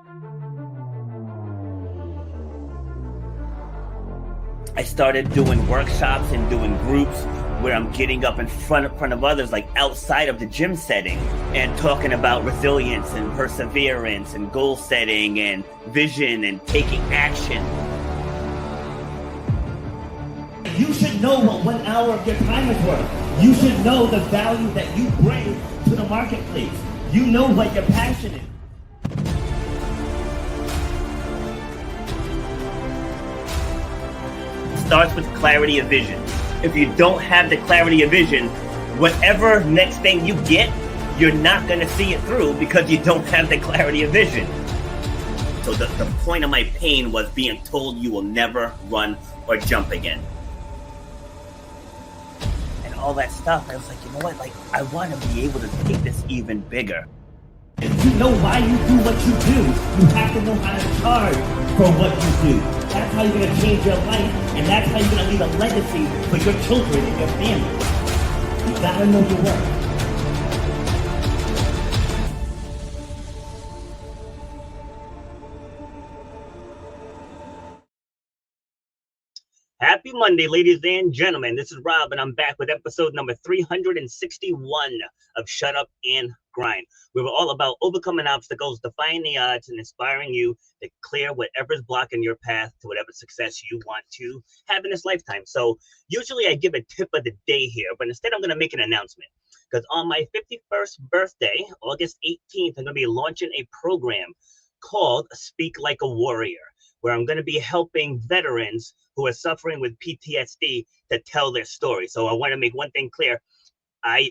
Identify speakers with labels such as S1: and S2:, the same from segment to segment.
S1: I started doing workshops and doing groups where I'm getting up in front of others, like outside of the gym setting, and talking about resilience and perseverance and goal setting and vision and taking action.
S2: You should know what 1 hour of your time is worth. You should know the value that you bring to the marketplace. You know what your passion is.
S1: Starts with clarity of vision. If you don't have the clarity of vision, whatever next thing you get, you're not going to see it through because you don't have the clarity of vision. So the point of my pain was being told you will never run or jump again. And all that stuff, I was like, you know what? Like, I want to be able to take this even bigger.
S2: If you know why you do what you do, you have to know how to charge for what you do. That's how you're going to change your life, and that's how you're going to leave a legacy for your children and your family. You got to know your worth.
S1: Happy Monday, ladies and gentlemen. This is Rob, and I'm back with episode number 361 of Shut Up and Grind. We were all about overcoming obstacles, defying the odds, and inspiring you to clear whatever's blocking your path to whatever success you want to have in this lifetime. So usually I give a tip of the day here, but instead I'm going to make an announcement. Because on my 51st birthday, August 18th, I'm going to be launching a program called Speak Like a Warrior, where I'm going to be helping veterans who are suffering with PTSD to tell their story. So I want to make one thing clear. I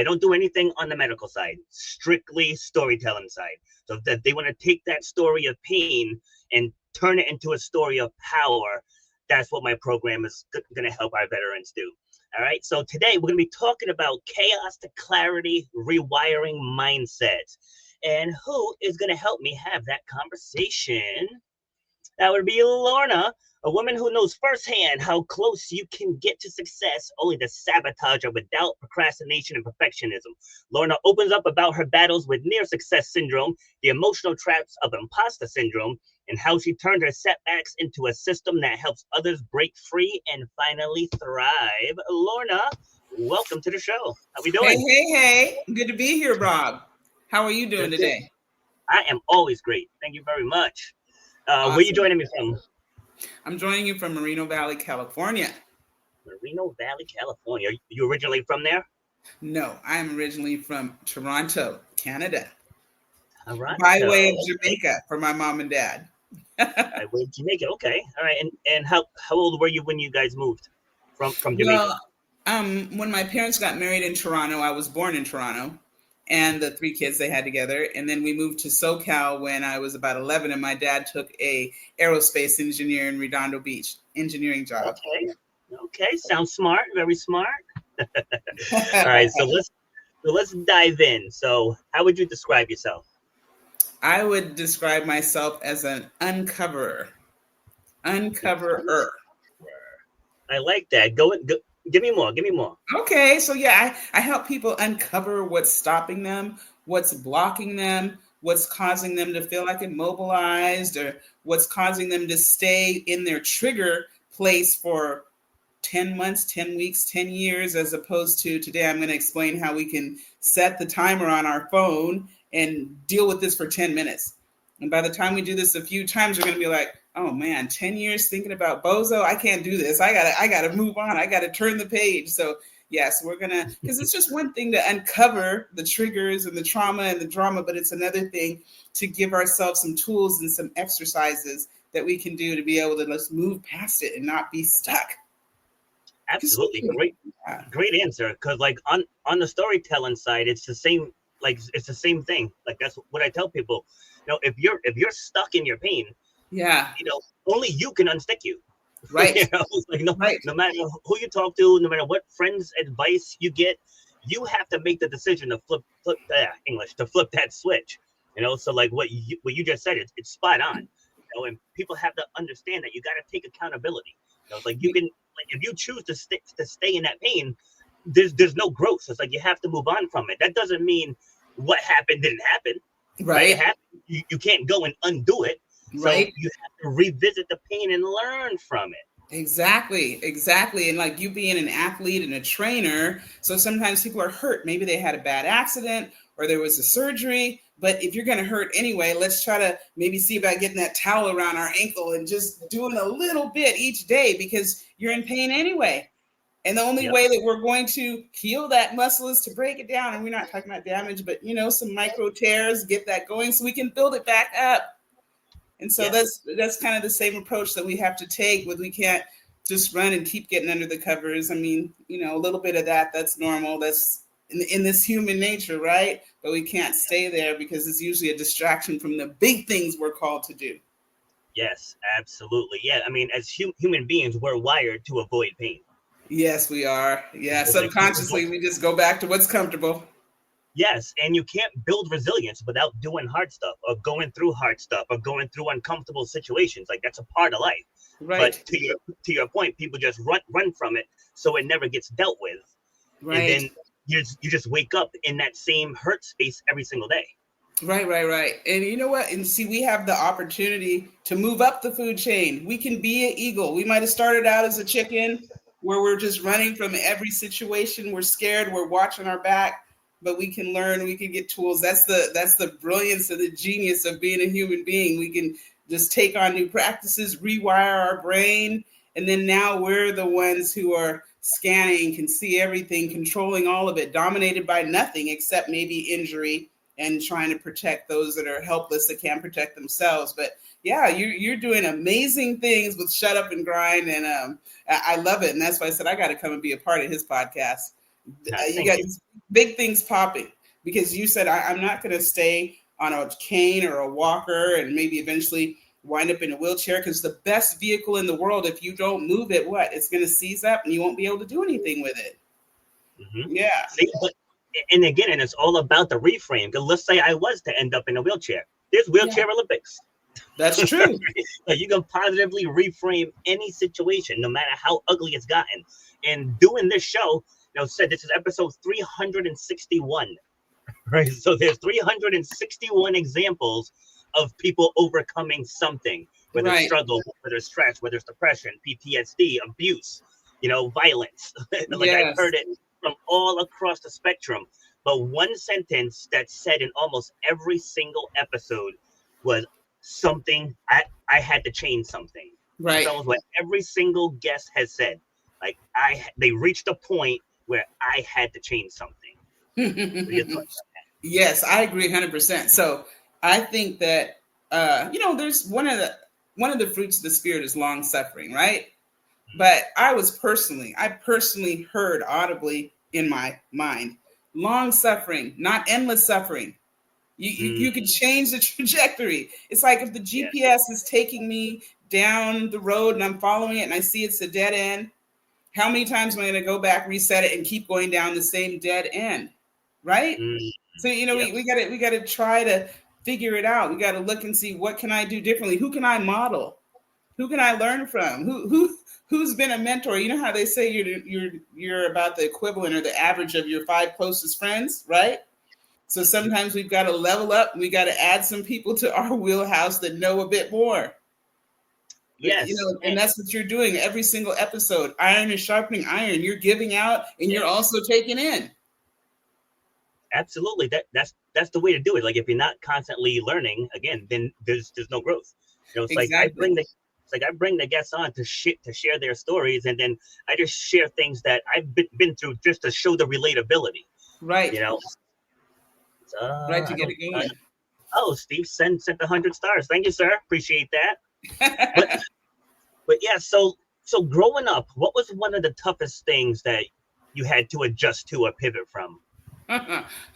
S1: don't do anything on the medical side, strictly storytelling side. So that they want to take that story of pain and turn it into a story of power. That's what my program is going to help our veterans do. All right. So today we're going to be talking about chaos to clarity, rewiring mindsets. And who is going to help me have that conversation? That would be Lorna, a woman who knows firsthand how close you can get to success only to sabotage it with doubt, procrastination, and perfectionism. Lorna opens up about her battles with near success syndrome, the emotional traps of imposter syndrome, and how she turned her setbacks into a system that helps others break free and finally thrive. Lorna, welcome to the show. How we doing?
S3: Hey. Good to be here, Rob. How are you doing today?
S1: I am always great. Thank you very much.
S3: Awesome.
S1: Where are you joining me from?
S3: I'm joining you from Moreno Valley, California.
S1: Moreno Valley, California. Are you originally from there?
S3: No, I'm originally from Toronto, Canada.
S1: All right.
S3: By way of Jamaica for my mom and dad.
S1: By way of Jamaica. Okay. All right. And how old were you when you guys moved from Jamaica?
S3: Well, when my parents got married in Toronto, I was born in Toronto. And the 3 kids they had together. And then we moved to SoCal when I was about 11, and my dad took a aerospace engineer in Redondo Beach engineering job.
S1: Okay. Sounds smart. Very smart. All right. So let's dive in. So how would you describe yourself?
S3: I would describe myself as an uncoverer. Uncoverer.
S1: I like that. Go. Give me more.
S3: Okay. So yeah, I help people uncover what's stopping them, what's blocking them, what's causing them to feel like immobilized, or what's causing them to stay in their trigger place for 10 months, 10 weeks, 10 years, as opposed to today, I'm going to explain how we can set the timer on our phone and deal with this for 10 minutes. And by the time we do this a few times, we're going to be like, oh man, 10 years thinking about bozo. I can't do this. I gotta move on. I gotta turn the page. So yes, we're gonna, because it's just one thing to uncover the triggers and the trauma and the drama, but it's another thing to give ourselves some tools and some exercises that we can do to be able to let's move past it and not be stuck.
S1: Absolutely. Great answer. Because like on the storytelling side, it's the same, like it's the same thing. Like that's what I tell people. You know, if you're stuck in your pain,
S3: yeah,
S1: you know, only you can unstick you.
S3: Right.
S1: You know, like no matter who you talk to, no matter what friends' advice you get, you have to make the decision to flip that switch. You know, so like what you just said, it's spot on. You know, and people have to understand that you got to take accountability. You know, like you can, like if you choose to stay in that pain, there's no growth. It's like you have to move on from it. That doesn't mean what happened didn't happen. right? It
S3: Right.
S1: happened. You can't go and undo it. So
S3: Right.
S1: you have to revisit the pain and learn from it.
S3: Exactly, exactly. And like you being an athlete and a trainer, so sometimes people are hurt. Maybe they had a bad accident or there was a surgery. But if you're going to hurt anyway, let's try to maybe see about getting that towel around our ankle and just doing a little bit each day because you're in pain anyway. And the only
S1: Yep.
S3: way that we're going to heal that muscle is to break it down. And we're not talking about damage, but some micro tears, get that going so we can build it back up. And so
S1: Yes.
S3: that's kind of the same approach that we have to take when we can't just run and keep getting under the covers. I mean, a little bit of that's normal. That's in this human nature, right? But we can't stay there because it's usually a distraction from the big things we're called to do.
S1: Yes, absolutely. Yeah, I mean, as human beings, we're wired to avoid pain.
S3: Yes, we are. Yeah,
S1: So, like, people don't.
S3: subconsciously, we just go back to what's comfortable.
S1: Yes, and you can't build resilience without doing hard stuff or going through hard stuff or going through uncomfortable situations. Like, that's a part of life.
S3: Right,
S1: But to your point, people just run from it, so it never gets dealt with, and
S3: right.
S1: then you just wake up in that same hurt space every single day.
S3: Right. And you know what? And see, we have the opportunity to move up the food chain. We can be an eagle. We might have started out as a chicken where we're just running from every situation. We're scared. We're watching our back, but we can learn. We can get tools. That's the brilliance of the genius of being a human being. We can just take on new practices, rewire our brain. And then now we're the ones who are scanning, can see everything, controlling all of it, dominated by nothing except maybe injury and trying to protect those that are helpless that can't protect themselves. But yeah, you're doing amazing things with Shut Up and Grind, and I love it. And that's why I said I got to come and be a part of his podcast. You
S1: Thank
S3: got
S1: you.
S3: these big things popping because you said I'm not going to stay on a cane or a walker and maybe eventually wind up in a wheelchair because the best vehicle in the world, if you don't move it, it's going to seize up and you won't be able to do anything with it.
S1: Mm-hmm.
S3: Yeah.
S1: See, and again, and it's all about the reframe. Because let's say I was to end up in a wheelchair. There's wheelchair Olympics.
S3: That's true.
S1: Like, you can positively reframe any situation, no matter how ugly it's gotten. And doing this show, said this is episode 361, right? So there's 361 examples of people overcoming something, whether it's
S3: Right.
S1: struggle, whether it's stress, whether it's depression, PTSD, abuse, violence. Like, I've
S3: Yes.
S1: heard it from all across the spectrum. But one sentence that's said in almost every single episode was something I had to change something.
S3: Right.
S1: That's almost what every single guest has said. Like, they reached a point where I had to change something. What are your thoughts on
S3: Yes, I agree 100%. So I think that there's one of the fruits of the spirit is long suffering, right? But I personally heard audibly in my mind, long suffering, not endless suffering. You can change the trajectory. It's like if the
S1: Yes.
S3: GPS is taking me down the road and I'm following it and I see it's a dead end, how many times am I going to go back, reset it, and keep going down the same dead end, right? So
S1: Yep.
S3: we got to try to figure it out. We got to look and see what can I do differently. Who can I model? Who can I learn from? Who's been a mentor? You know how they say you're about the equivalent or the average of your 5 closest friends, right? So sometimes we've got to level up. We got to add some people to our wheelhouse that know a bit more.
S1: Yes.
S3: And that's what you're doing every single episode. Iron is sharpening iron. You're giving out and you're also taking in.
S1: Absolutely. That's the way to do it. Like, if you're not constantly learning, again, then there's no growth. It's
S3: Exactly.
S1: like I bring the guests on to share their stories, and then I just share things that I've been through just to show the relatability.
S3: Right. Right to get it going.
S1: Steve sent 100 stars. Thank you, sir. Appreciate that. But yeah, so growing up, what was one of the toughest things that you had to adjust to or pivot from?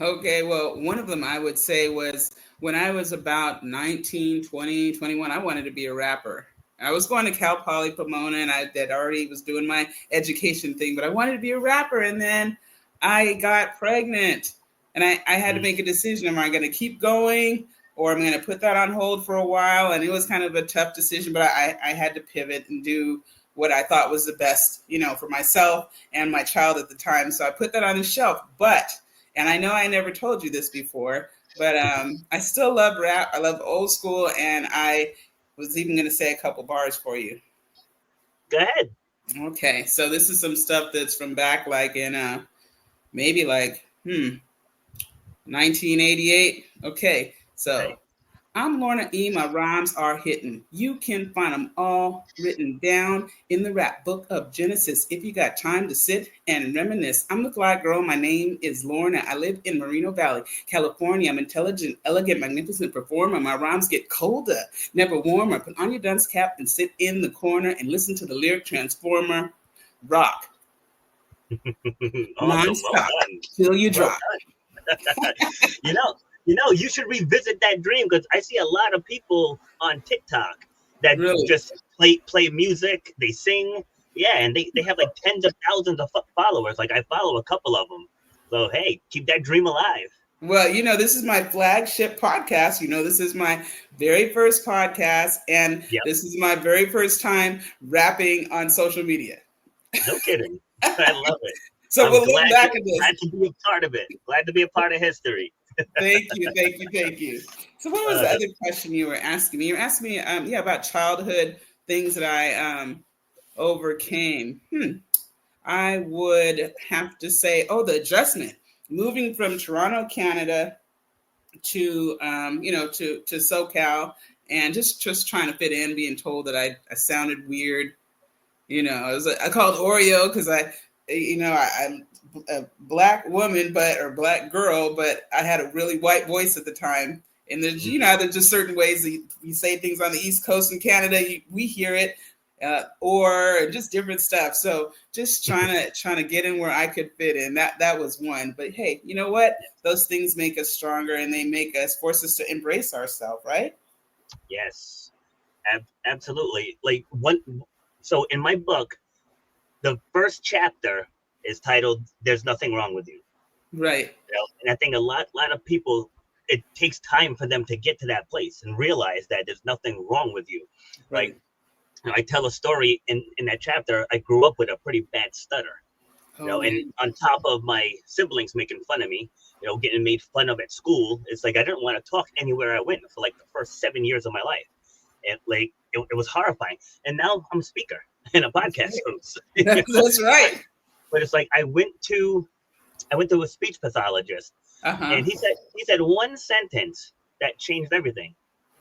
S3: Okay, well, one of them I would say was when I was about 19, 20, 21, I wanted to be a rapper. I was going to Cal Poly Pomona and I already was doing my education thing, but I wanted to be a rapper. And then I got pregnant and I had to make a decision. Am I going to keep going or am I going to put that on hold for a while? And it was kind of a tough decision, but I had to pivot and do what I thought was the best, for myself and my child at the time. So I put that on the shelf. And I know I never told you this before, But I still love rap. I love old school, and I was even going to say a couple bars for you.
S1: Go ahead.
S3: Okay, so this is some stuff that's from back like in maybe like 1988. Okay, so
S1: Okay.
S3: I'm Lorna E. My rhymes are hitting. You can find them all written down in the rap book of Genesis if you got time to sit and reminisce. I'm the fly girl. My name is Lorna. I live in Moreno Valley, California. I'm intelligent, elegant, magnificent performer. My rhymes get colder, never warmer. Put on your dunce cap and sit in the corner and listen to the lyric transformer rock
S1: Awesome. Well
S3: nonstop
S1: done.
S3: till you
S1: Well
S3: drop.
S1: done. You should revisit that dream, because I see a lot of people on TikTok that
S3: Really?
S1: just play music, they sing, yeah, and they have like tens of thousands of followers. Like, I follow a couple of them. So hey, keep that dream alive.
S3: Well, this is my flagship podcast. This is my very first podcast, and
S1: Yep.
S3: this is my very first time rapping on social media.
S1: No kidding. I love it.
S3: So
S1: I'm
S3: we'll look back at this.
S1: glad to be a part of it. Glad to be a part of history.
S3: Thank you. So what was the other question you were asking me? You were asking me, about childhood things that I overcame. I would have to say, the adjustment, moving from Toronto, Canada, to to SoCal, and just trying to fit in, being told that I sounded weird. I called Oreo because I'm a black woman, or black girl, but I had a really white voice at the time. And there's there's just certain ways that you say things on the East Coast in Canada, we hear it, or just different stuff. So just trying to get in where I could fit in. That was one. But hey, you know what? Those things make us stronger, and they force us to embrace ourselves, right?
S1: Yes, absolutely. Like so in my book, the first chapter is titled "There's Nothing Wrong with You."
S3: Right.
S1: And I think a lot of people, it takes time for them to get to that place and realize that there's nothing wrong with you.
S3: Right.
S1: Like, I tell a story in that chapter. I grew up with a pretty bad stutter, and on top of my siblings making fun of me, getting made fun of at school, it's like I didn't want to talk anywhere I went for like the first 7 years of my life. And like, it was horrifying. And now I'm a speaker and a podcast host.
S3: That's right.
S1: But it's like I went to a speech pathologist, and he said one sentence that changed everything.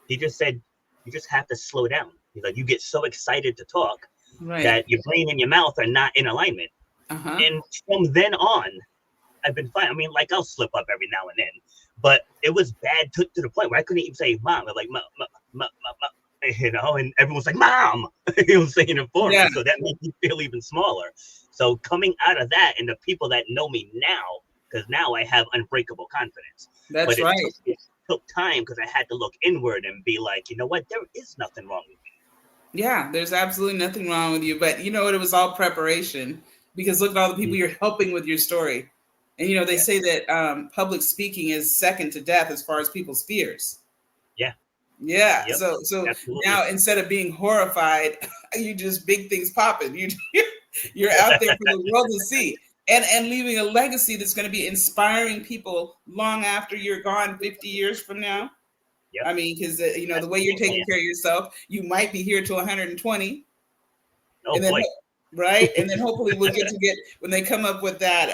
S1: He just said, "You just have to slow down." He's like, "You get so excited to talk that your brain and your mouth are not in alignment." And from then on, I've been fine. I mean, like, I'll slip up every now and then, but it was bad to the point where I couldn't even say mom. I'm like, mom, and everyone's like, "Mom," saying it for me. So that made me feel even smaller. So coming out of that, and the people that know me now, because now I have unbreakable confidence.
S3: That's right.
S1: It took time, because I had to look inward and be like, you know what? There is nothing wrong with me.
S3: Yeah, there's absolutely nothing wrong with you. But you know what? It was all preparation, because look at all the people you're helping with your story. And, they say that public speaking is second to death as far as people's fears.
S1: Yeah.
S3: Yeah.
S1: Yep.
S3: So
S1: Absolutely.
S3: now, instead of being horrified, you just big things popping. You're out there for the world to see, and leaving a legacy that's going to be inspiring people long after you're gone 50 years from now.
S1: Yep.
S3: I mean, because the way you're taking care of yourself, you might be here till 120.
S1: Oh,
S3: and then,
S1: boy.
S3: Right. And then hopefully we'll get when they come up with that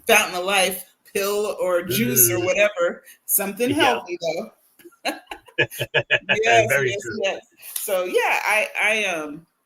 S3: fountain of life pill or juice or whatever, something healthy though. Yes,
S1: Very true.
S3: Yes. So yeah,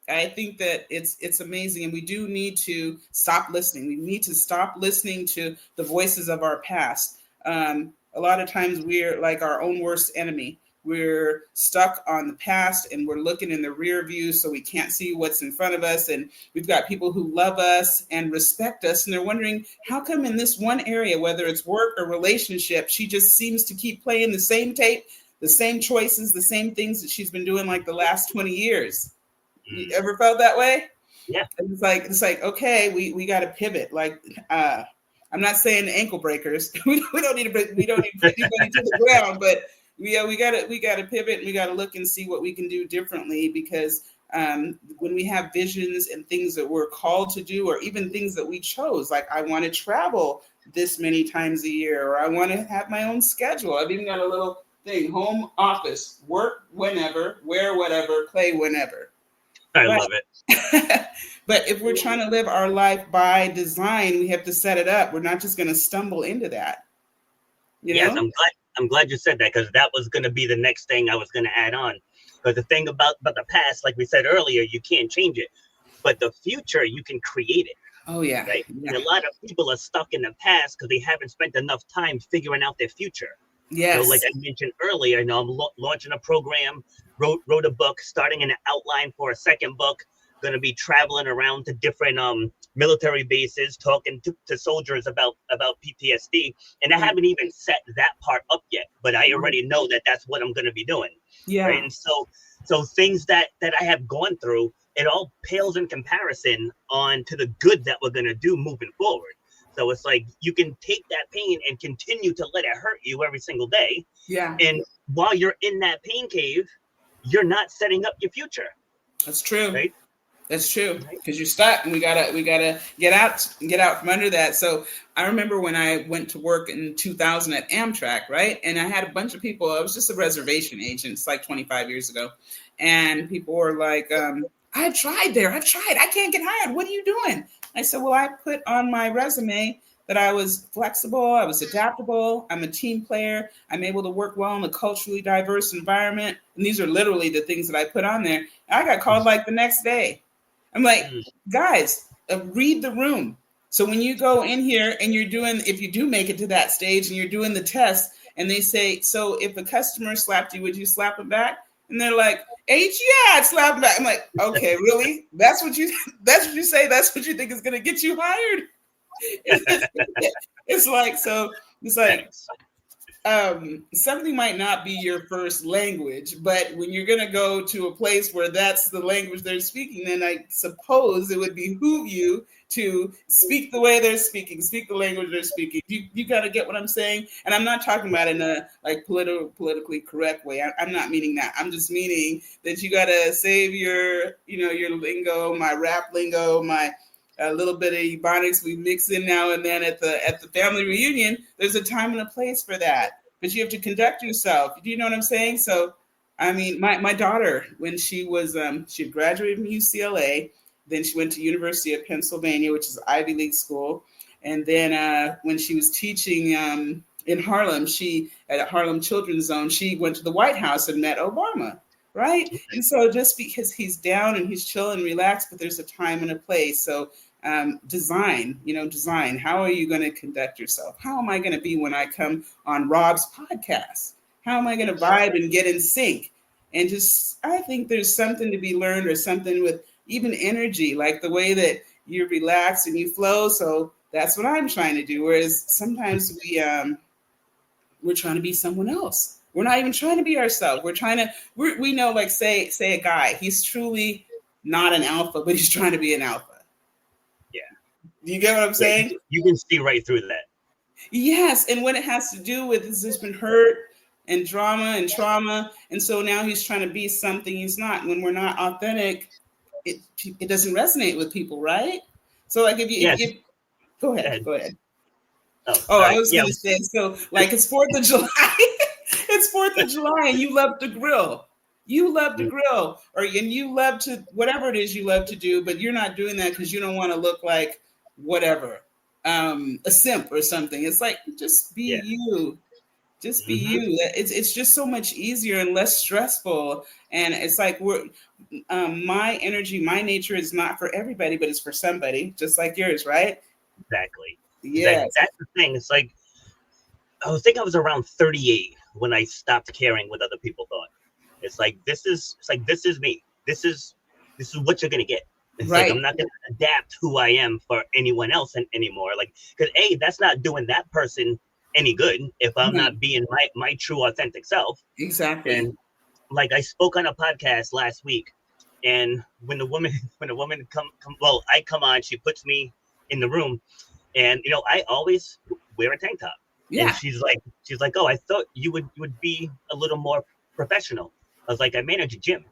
S3: I think that it's amazing, and we do need to stop listening. We need to stop listening to the voices of our past. A lot of times we're like our own worst enemy. We're stuck on the past, and we're looking in the rear view, so we can't see what's in front of us. And we've got people who love us and respect us, and they're wondering, how come in this one area, whether it's work or relationship, she just seems to keep playing the same tape, the same choices, the same things that she's been doing like the last 20 years. You ever felt that way?
S1: Yeah.
S3: And it's like, okay, we got to pivot. Like, I'm not saying ankle breakers. we don't need to break. We don't need to put anybody to the ground, but we got to pivot, and we got to look and see what we can do differently, because when we have visions and things that we're called to do, or even things that we chose, like I want to travel this many times a year, or I want to have my own schedule. I've even got a little thing, home office, work whenever, wear whatever, play whenever.
S1: I love it.
S3: But if we're trying to live our life by design, we have to set it up. We're not just going to stumble into that.
S1: Yes, I'm glad you said that, because that was going to be the next thing I was going to add on. Because the thing about the past, like we said earlier, you can't change it, but the future, you can create it.
S3: Oh yeah,
S1: right.
S3: Yeah.
S1: And a lot of people are stuck in the past because they haven't spent enough time figuring out their future.
S3: Yes.
S1: So like I mentioned earlier, I'm launching a program, wrote a book, starting an outline for a second book. Going to be traveling around to different military bases, talking to soldiers about PTSD, and I haven't even set that part up yet. But I already know that that's what I'm going to be doing.
S3: Yeah.
S1: Right? And so things that I have gone through, it all pales in comparison on to the good that we're going to do moving forward. So it's like you can take that pain and continue to let it hurt you every single day.
S3: Yeah.
S1: And while you're in that pain cave, you're not setting up your future.
S3: That's true.
S1: Right?
S3: That's true, because you're stuck, and we gotta get out from under that. So I remember when I went to work in 2000 at Amtrak, right? And I had a bunch of people. I was just a reservation agent. It's like 25 years ago, and people were like, "I've tried there. I can't get hired. What are you doing?" I said, "Well, I put on my resume that I was flexible, I was adaptable, I'm a team player, I'm able to work well in a culturally diverse environment." And these are literally the things that I put on there. And I got called like the next day. I'm like, guys, read the room. So when you go in here and you're doing, if you do make it to that stage and you're doing the test, and they say, "So if a customer slapped you, would you slap him back?" And they're like, "H, yeah, I'd slap him back." I'm like, okay, really? That's what you say? That's what you think is going to get you hired? It's like, something might not be your first language, but when you're going to go to a place where that's the language they're speaking, then I suppose it would behoove you to speak the way they're speaking, speak the language they're speaking. You got to get what I'm saying? And I'm not talking about in a like politically correct way. I'm not meaning that. I'm just meaning that you got to save your lingo, my rap lingo, my a little bit of Ebonics we mix in now and then at the family reunion. There's a time and a place for that, but you have to conduct yourself. Do you know what I'm saying? So, I mean, my daughter, when she was she graduated from UCLA, then she went to University of Pennsylvania, which is an Ivy League school, and then when she was teaching in Harlem, at Harlem Children's Zone, she went to the White House and met Obama. Right. And so just because he's down and he's chill and relaxed, but there's a time and a place. So design. How are you going to conduct yourself? How am I going to be when I come on Rob's podcast? How am I going to vibe and get in sync? And I think there's something to be learned, or something with even energy, like the way that you relax and you flow. So that's what I'm trying to do. Whereas sometimes we're trying to be someone else. We're not even trying to be ourselves. We know, like, say a guy, he's truly not an alpha, but he's trying to be an alpha.
S1: Yeah.
S3: Do you get what I'm saying?
S1: You can see right through that.
S3: Yes. And what it has to do with is there's been hurt and drama and trauma. And so now he's trying to be something he's not. When we're not authentic, it doesn't resonate with people, right? So like if go ahead. Oh, I was going to say, so like it's 4th of July. It's 4th of July and you love to grill. And you love to, whatever it is you love to do, but you're not doing that because you don't want to look like whatever, a simp or something. It's like, just be you. Just be you. It's just so much easier and less stressful. And it's like my energy, my nature is not for everybody, but it's for somebody, just like yours, right?
S1: Exactly.
S3: Yeah.
S1: That's the thing. It's like, I think I was around 38 when I stopped caring what other people thought. It's like, this is me. This is what you're gonna get. It's right. Like, I'm not gonna adapt who I am for anyone else anymore. Like, because that's not doing that person any good if I'm not being my true authentic self.
S3: Exactly.
S1: And like, I spoke on a podcast last week, and when the woman I come on, she puts me in the room, and I always wear a tank top. Yeah. And she's like, "Oh, I thought you would be a little more professional." I was like, "I manage a gym.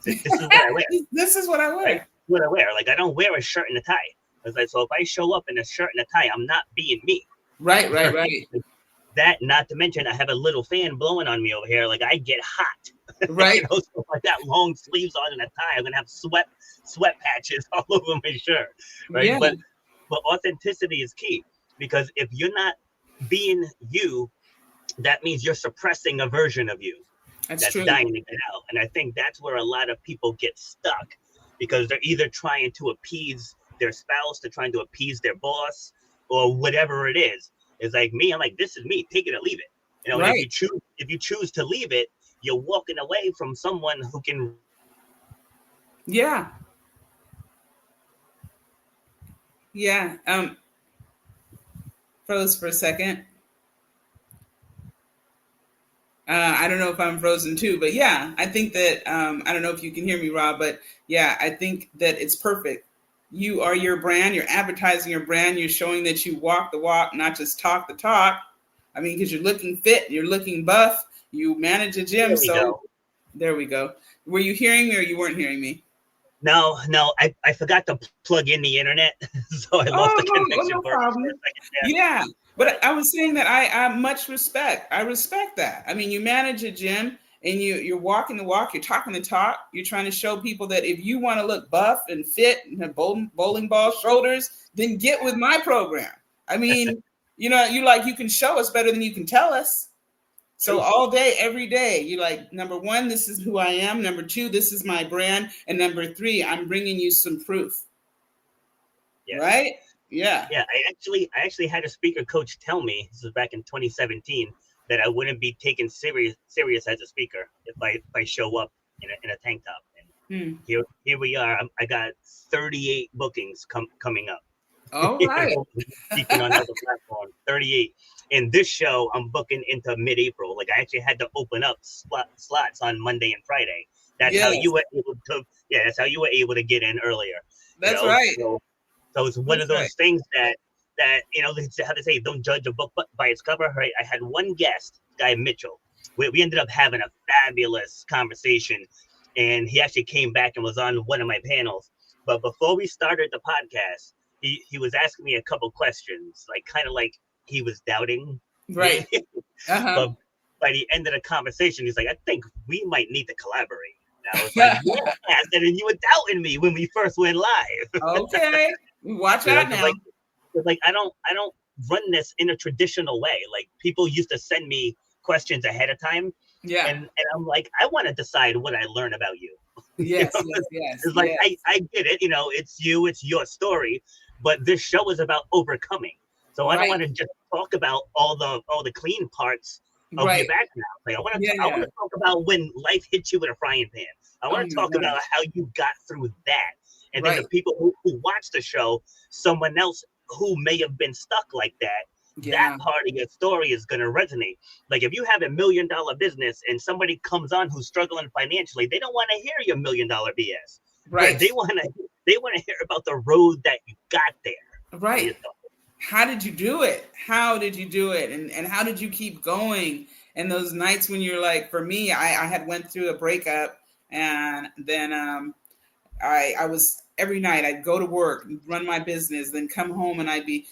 S1: This is what I wear.
S3: This is what I wear.
S1: Right? What I wear. Like, I don't wear a shirt and a tie." I was like, "So if I show up in a shirt and a tie, I'm not being me."
S3: Right.
S1: That, not to mention, I have a little fan blowing on me over here. Like, I get hot.
S3: Right.
S1: So I got long sleeves on and a tie. I'm gonna have sweat patches all over my shirt, right?
S3: Yeah.
S1: But authenticity is key, because if you're not being you, that means you're suppressing a version of you
S3: That's
S1: that's
S3: true.
S1: dying to get out. And I think that's where a lot of people get stuck, because they're either trying to appease their spouse, they're trying to appease their boss, or whatever it is. It's like me, I'm like, this is me, take it or leave it. You know, and
S3: Right.
S1: if you choose to leave it, you're walking away from someone who can.
S3: Yeah. Froze for a second. I don't know if I'm frozen too, but yeah, I think that, I don't know if you can hear me, Rob, but yeah, I think that it's perfect. You are your brand, you're advertising your brand, you're showing that you walk the walk, not just talk the talk. I mean, because you're looking fit, you're looking buff, you manage a gym.
S1: There we
S3: So
S1: go.
S3: there we go. Were you hearing me or you weren't hearing me?
S1: No, I forgot to plug in the internet, so I lost
S3: Oh,
S1: the connection
S3: no
S1: for a
S3: problem.
S1: second.
S3: Yeah, but I was saying that I much respect. I respect that. I mean, you manage a gym and you're walking the walk, you're talking the talk. You're trying to show people that if you want to look buff and fit and have bowling ball shoulders, then get with my program. I mean, you can show us better than you can tell us. So all day, every day, you're like, number one, this is who I am. Number two, this is my brand. And number three, I'm bringing you some proof. Yes. Right? Yeah.
S1: Yeah. I actually had a speaker coach tell me, this was back in 2017, that I wouldn't be taken serious as a speaker if I show up in a tank top. And here we are. I got 38 bookings coming up.
S3: All right.
S1: Speaking on other platforms, 38. In this show, I'm booking into mid-April. Like, I actually had to open up slots on Monday and Friday. That's how you were able to. Yeah, that's how you were able to get in earlier.
S3: That's right.
S1: So it's one of those things that how to say, don't judge a book by its cover. Right? I had one guest, guy Mitchell. We ended up having a fabulous conversation, and he actually came back and was on one of my panels. But before we started the podcast, he was asking me a couple questions, like kind of like he was doubting.
S3: Right.
S1: But by the end of the conversation, he's like, I think we might need to collaborate. And I was like, yeah. And you were doubting me when we first went live.
S3: Okay. Watch out now.
S1: Like I don't run this in a traditional way. Like, people used to send me questions ahead of time. Yeah. And I'm like, I want to decide what I learn about you.
S3: Yes,
S1: yes. It's like, I get it. It's you, it's your story. But this show is about overcoming. So I don't want to just talk about all the clean parts of your background. Like, I want to talk about when life hits you with a frying pan. I want to talk about how you got through that. And then the people who watch the show, someone else who may have been stuck like that, that part of your story is going to resonate. Like, if you have $1 million business and somebody comes on who's struggling financially, they don't want to hear your $1 million BS. Right. They want to hear about the road that you got there.
S3: Right. How did you do it? How did you do it? And how did you keep going? And those nights when you're like, for me, I had went through a breakup, and then I was, every night I'd go to work, run my business, then come home and I'd be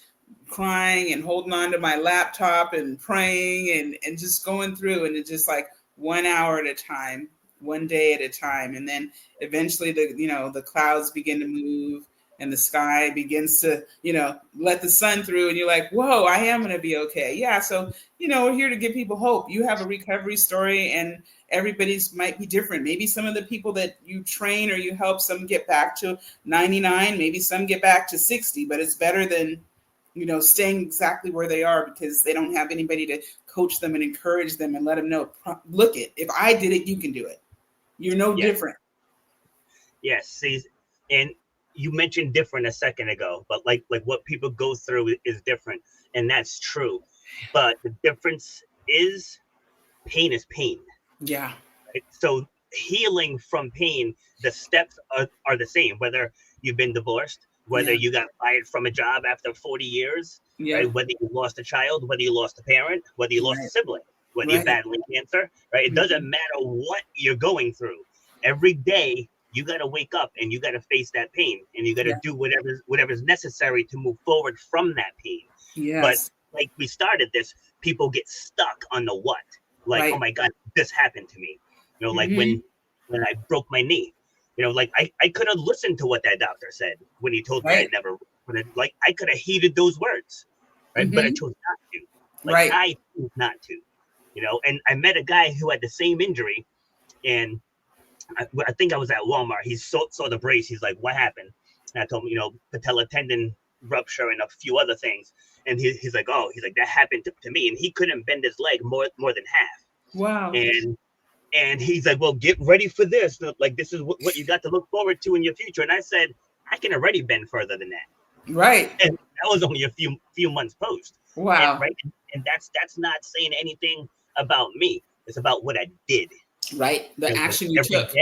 S3: crying and holding on to my laptop and praying and just going through, and it's just like 1 hour at a time, one day at a time. And then eventually the clouds begin to move and the sky begins to, let the sun through, and you're like, whoa, I am going to be okay. Yeah. So, we're here to give people hope. You have a recovery story, and everybody's might be different. Maybe some of the people that you train or you help, some get back to 99, maybe some get back to 60, but it's better than, staying exactly where they are, because they don't have anybody to coach them and encourage them and let them know, look, if I did it, you can do it. You're no different.
S1: Yes. See, and you mentioned different a second ago, but like what people go through is different, and that's true. But the difference is pain is pain. Yeah. Right? So healing from pain, the steps are the same, whether you've been divorced, whether you got fired from a job after 40 years, right? Whether you lost a child, whether you lost a parent, whether you lost a sibling, whether you're battling cancer, right? It doesn't matter what you're going through. Every day, you got to wake up and you got to face that pain, and you got to do whatever's necessary to move forward from that pain. Yes. like we started this, people get stuck on the what. Like,
S3: Right.
S1: oh my God, this happened to me. You know, like
S3: Mhm.
S1: when I broke my knee. You know, like I could have listened to what that doctor said when he told me
S3: Right.
S1: I'd never. Like I could have heeded those words, right? But I
S3: Mhm.
S1: chose not to. Like
S3: Right.
S1: I chose not to. You know, and I met a guy who had the same injury, and I think I was at Walmart. He saw the brace. He's like, "What happened?" And I told him, you know, patella tendon rupture and a few other things. And he's like, "Oh, he's like that happened to me." And he couldn't bend his leg more than half.
S3: Wow.
S1: And he's like, "Well, get ready for this. Like this is what you got to look forward to in your future." And I said, "I can already bend further than that."
S3: Right.
S1: And that was only a few months post. And
S3: Wow.
S1: right, and that's not saying anything about me. It's about what I did.
S3: Right. The
S1: And
S3: action you took.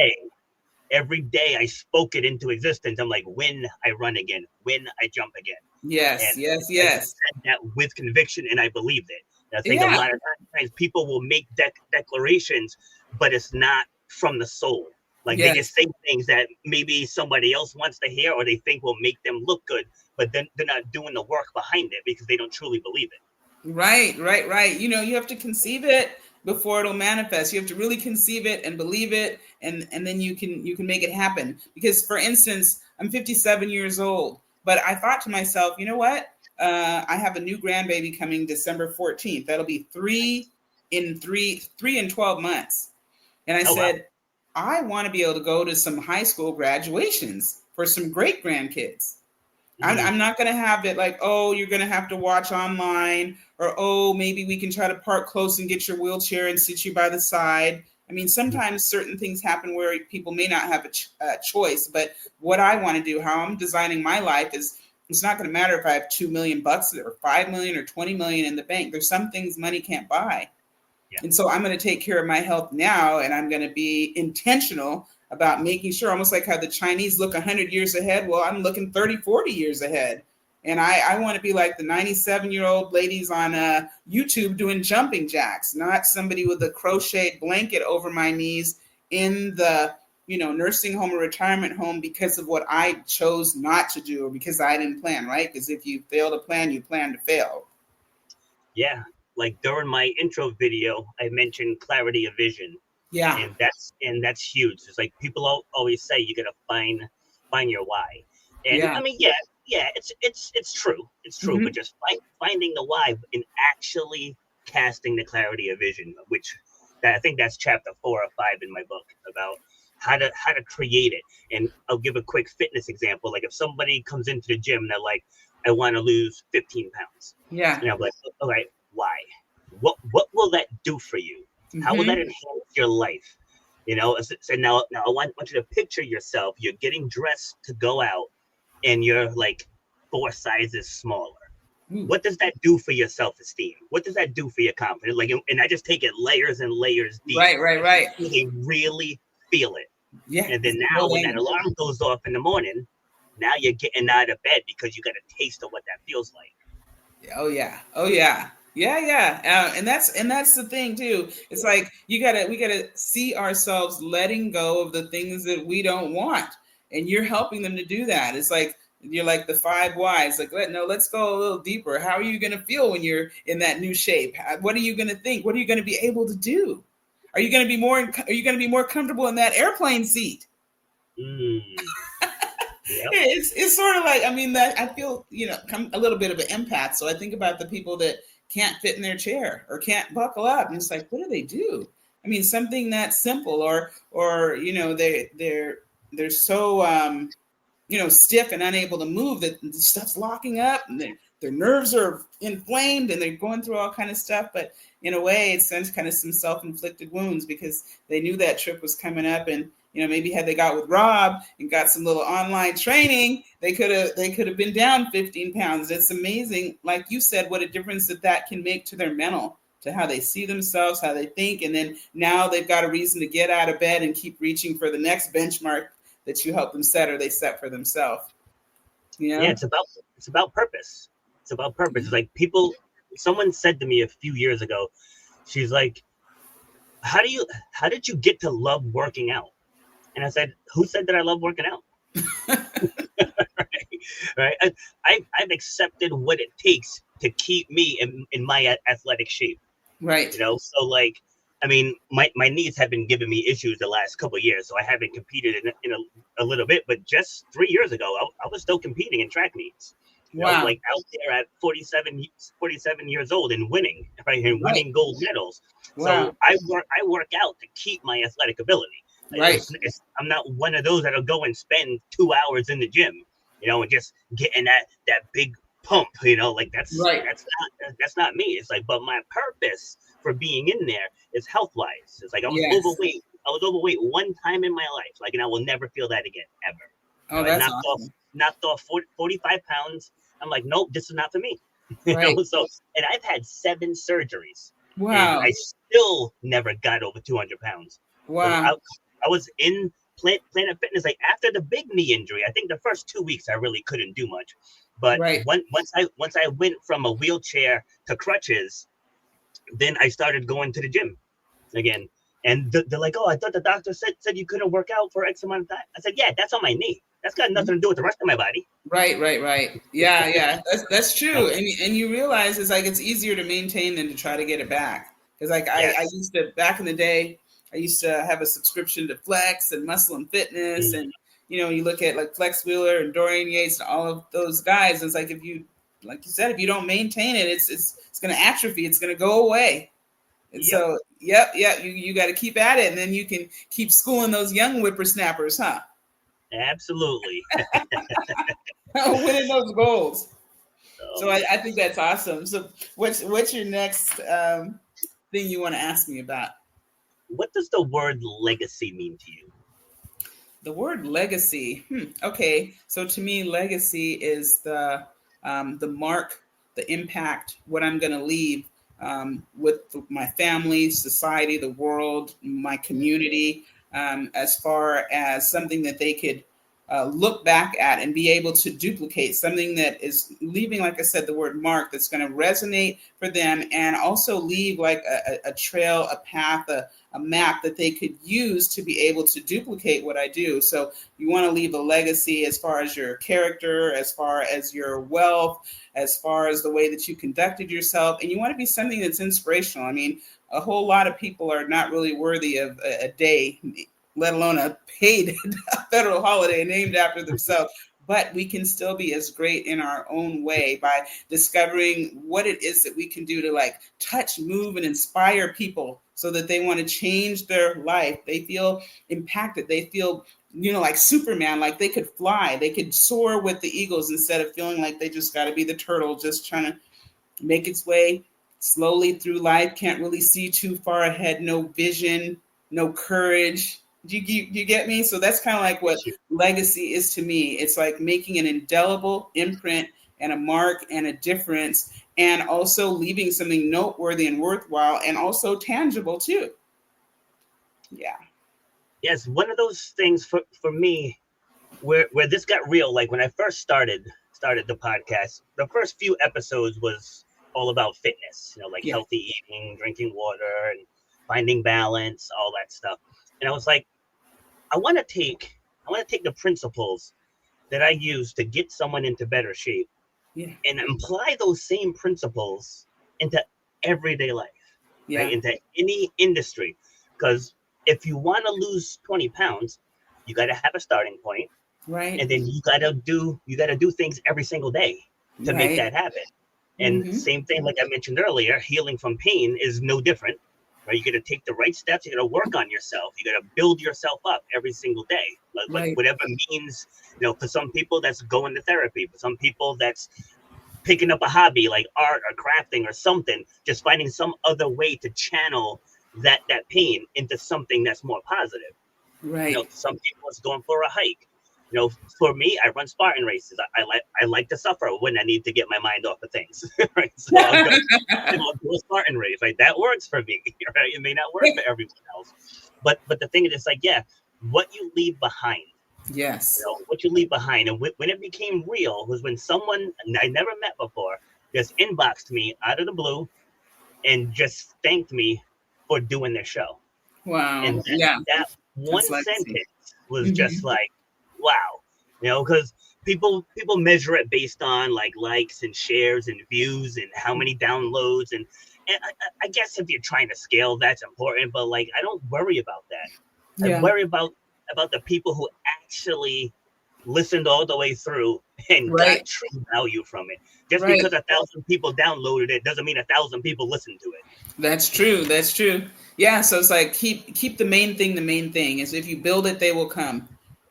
S1: every day I spoke it into existence. I'm like, when I run again, when I jump again.
S3: Yes.
S1: And
S3: Yes.
S1: I just
S3: Yes.
S1: said that with conviction, and I believed it. And I think a
S3: Yeah.
S1: lot of times people will make declarations, but it's not from the soul. Like they
S3: Yes.
S1: just say things that maybe somebody else wants to hear, or they think will make them look good, but then they're not doing the work behind it because they don't truly believe it.
S3: Right, right, right. You know, you have to conceive it before it'll manifest. You have to really conceive it and believe it, and then you can make it happen. Because, for instance, I'm 57 years old, but I thought to myself, you know what? I have a new grandbaby coming December 14th. That'll be three in 12 months. And I
S1: Oh wow.
S3: said, I want to be able to go to some high school graduations for some great grandkids. I'm not going to have it like, oh, you're going to have to watch online, or, oh, maybe we can try to park close and get your wheelchair and sit you by the side. I mean, sometimes certain things happen where people may not have a choice, but what I want to do, how I'm designing my life is, it's not going to matter if I have $2 million or 5 million or 20 million in the bank. There's some things money can't buy.
S1: Yeah.
S3: And so I'm going to take care of my health now, and I'm going to be intentional about making sure, almost like how the Chinese look 100 years ahead. Well, I'm looking 30, 40 years ahead. And I want to be like the 97-year-old ladies on YouTube doing jumping jacks, not somebody with a crocheted blanket over my knees in the nursing home or retirement home because of what I chose not to do, or because I didn't plan, right? Because if you fail to plan, you plan to fail.
S1: Yeah. Like during my intro video, I mentioned clarity of vision.
S3: Yeah.
S1: And that's huge. It's like people always say you gotta find your why. And
S3: Yeah.
S1: I mean, yeah, it's true. It's true.
S3: Mhm.
S1: But just finding the why and actually casting the clarity of vision, which I think that's chapter 4 or 5 in my book, about how to create it. And I'll give a quick fitness example. Like if somebody comes into the gym and they're like, I want to lose 15 pounds.
S3: Yeah.
S1: And I'm like, all right, why? What will that do for you? How will that enhance your life? You know, so now I want you to picture yourself. You're getting dressed to go out, and you're like 4 sizes smaller. What does that do for your self-esteem? What does that do for your confidence? Like, and I just take it layers and layers deep.
S3: Right.
S1: You really feel it.
S3: Yeah.
S1: And then now when that alarm goes off in the morning, now you're getting out of bed because you got a taste of what that feels like.
S3: Oh yeah. And that's the thing too. It's like we gotta see ourselves letting go of the things that we don't want, and you're helping them to do that. It's like you're like the 5 whys. Like, let's go a little deeper. How are you gonna feel when you're in that new shape? What are you gonna think? What are you gonna be able to do? Are you gonna be more comfortable in that airplane seat?
S1: Yep.
S3: It's sort of like, I mean, that I feel, I'm a little bit of an empath. So I think about the people that can't fit in their chair or can't buckle up. And it's like, what do they do? I mean, something that simple, or they're so, stiff and unable to move that the stuff's locking up, and their nerves are inflamed, and they're going through all kind of stuff. But in a way, it's kind of some self-inflicted wounds, because they knew that trip was coming up, and maybe had they got with Rob and got some little online training, they could have been down 15 pounds. It's amazing, like you said, what a difference that can make to their mental, to how they see themselves, how they think, and then now they've got a reason to get out of bed and keep reaching for the next benchmark that you help them set, or they set for themselves.
S1: Yeah, it's about purpose. It's about purpose. It's like someone said to me a few years ago, she's like, how did you get to love working out? And I said, who said that I love working out? Right. I've accepted what it takes to keep me in my athletic shape.
S3: Right.
S1: You know, so like, I mean, my knees have been giving me issues the last couple of years, so I haven't competed in a little bit. But just 3 years ago, I was still competing in track meets. You know,
S3: Wow.
S1: like out there at 47 years old and winning, right, and
S3: Right.
S1: winning gold medals.
S3: Wow.
S1: So I work out to keep my athletic ability.
S3: Right.
S1: I'm not one of those that'll go and spend 2 hours in the gym, you know, and just getting that big pump, you know, like that's not me. It's like, but my purpose for being in there is health wise. It's like I was overweight. I was overweight one time in my life, like, and I will never feel that again, ever.
S3: Oh,
S1: You know,
S3: that's
S1: knocked off 45 pounds. I'm like, nope, this is not for me. You
S3: right.
S1: know, so, and I've had 7 surgeries.
S3: Wow.
S1: And I still never got over 200 pounds.
S3: Wow.
S1: I was in Planet Fitness, like after the big knee injury. I think the first 2 weeks I really couldn't do much. But
S3: right.
S1: once I went from a wheelchair to crutches, then I started going to the gym again. And they're like, oh, I thought the doctor said you couldn't work out for X amount of time. I said, yeah, that's on my knee. That's got nothing to do with the rest of my body.
S3: Right. Yeah. That's true. And you realize it's like it's easier to maintain than to try to get it back. Because like I used to, back in the day, I used to have a subscription to Flex and Muscle and Fitness. And, you know, you look at like Flex Wheeler and Dorian Yates and all of those guys. It's like, if you don't maintain it, it's going to atrophy. It's going to go away. And so, you got to keep at it. And then you can keep schooling those young whippersnappers, huh?
S1: Absolutely.
S3: Winning those goals. So I think that's awesome. So what's your next thing you want to ask me about?
S1: What does the word legacy mean to you?
S3: The word legacy. Okay. So to me, legacy is the mark, the impact, what I'm going to leave with my family, society, the world, my community, as far as something that they could look back at and be able to duplicate, something that is leaving, like I said, the word mark, that's going to resonate for them, and also leave like a trail, a path, a map that they could use to be able to duplicate what I do. So you want to leave a legacy as far as your character, as far as your wealth, as far as the way that you conducted yourself, and you want to be something that's inspirational. I mean, a whole lot of people are not really worthy of a day, let alone a paid federal holiday named after themselves. But we can still be as great in our own way by discovering what it is that we can do to like touch, move, and inspire people so that they want to change their life. They feel impacted. They feel, like Superman, like they could fly. They could soar with the eagles instead of feeling like they just got to be the turtle, just trying to make its way slowly through life. Can't really see too far ahead. No vision, no courage. Do you get me? So that's kind of like what legacy is to me. It's like making an indelible imprint and a mark and a difference, and also leaving something noteworthy and worthwhile and also tangible too. Yeah.
S1: Yes, one of those things for me where this got real, like when I first started the podcast, the first few episodes was all about fitness, like healthy eating, drinking water, and finding balance, all that stuff. And I was like, I want to take the principles that I use to get someone into better shape and apply those same principles into everyday life, right? Into any industry. Because if you want to lose 20 pounds, you got to have a starting point,
S3: right? And
S1: then you got to do things every single day to make that happen. And same thing, like I mentioned earlier, healing from pain is no different. Right, you got to take the right steps. You got to work on yourself. You got to build yourself up every single day, like whatever means. For some people that's going to therapy. For some people that's picking up a hobby like art or crafting or something. Just finding some other way to channel that pain into something that's more positive.
S3: Right.
S1: Some people it's going for a hike. For me, I run Spartan races. I like to suffer when I need to get my mind off of things. Right, so I'll do a Spartan race. Right, that works for me. Right, it may not work for everyone else, but the thing is, like, what you leave behind.
S3: Yes.
S1: What you leave behind, and when it became real was when someone I never met before just inboxed me out of the blue and just thanked me for doing their show.
S3: Wow.
S1: And that one sentence was just like, wow, because people measure it based on like likes and shares and views and how many downloads and I guess if you're trying to scale, that's important, but like I don't worry about that. I
S3: Yeah.
S1: worry about the people who actually listened all the way through and
S3: Right.
S1: got true value from it. Just
S3: Right.
S1: because 1,000 people downloaded it doesn't mean 1,000 people listened to it.
S3: That's true. That's true. Yeah. So it's like keep the main thing. The main thing is if you build it, they will come.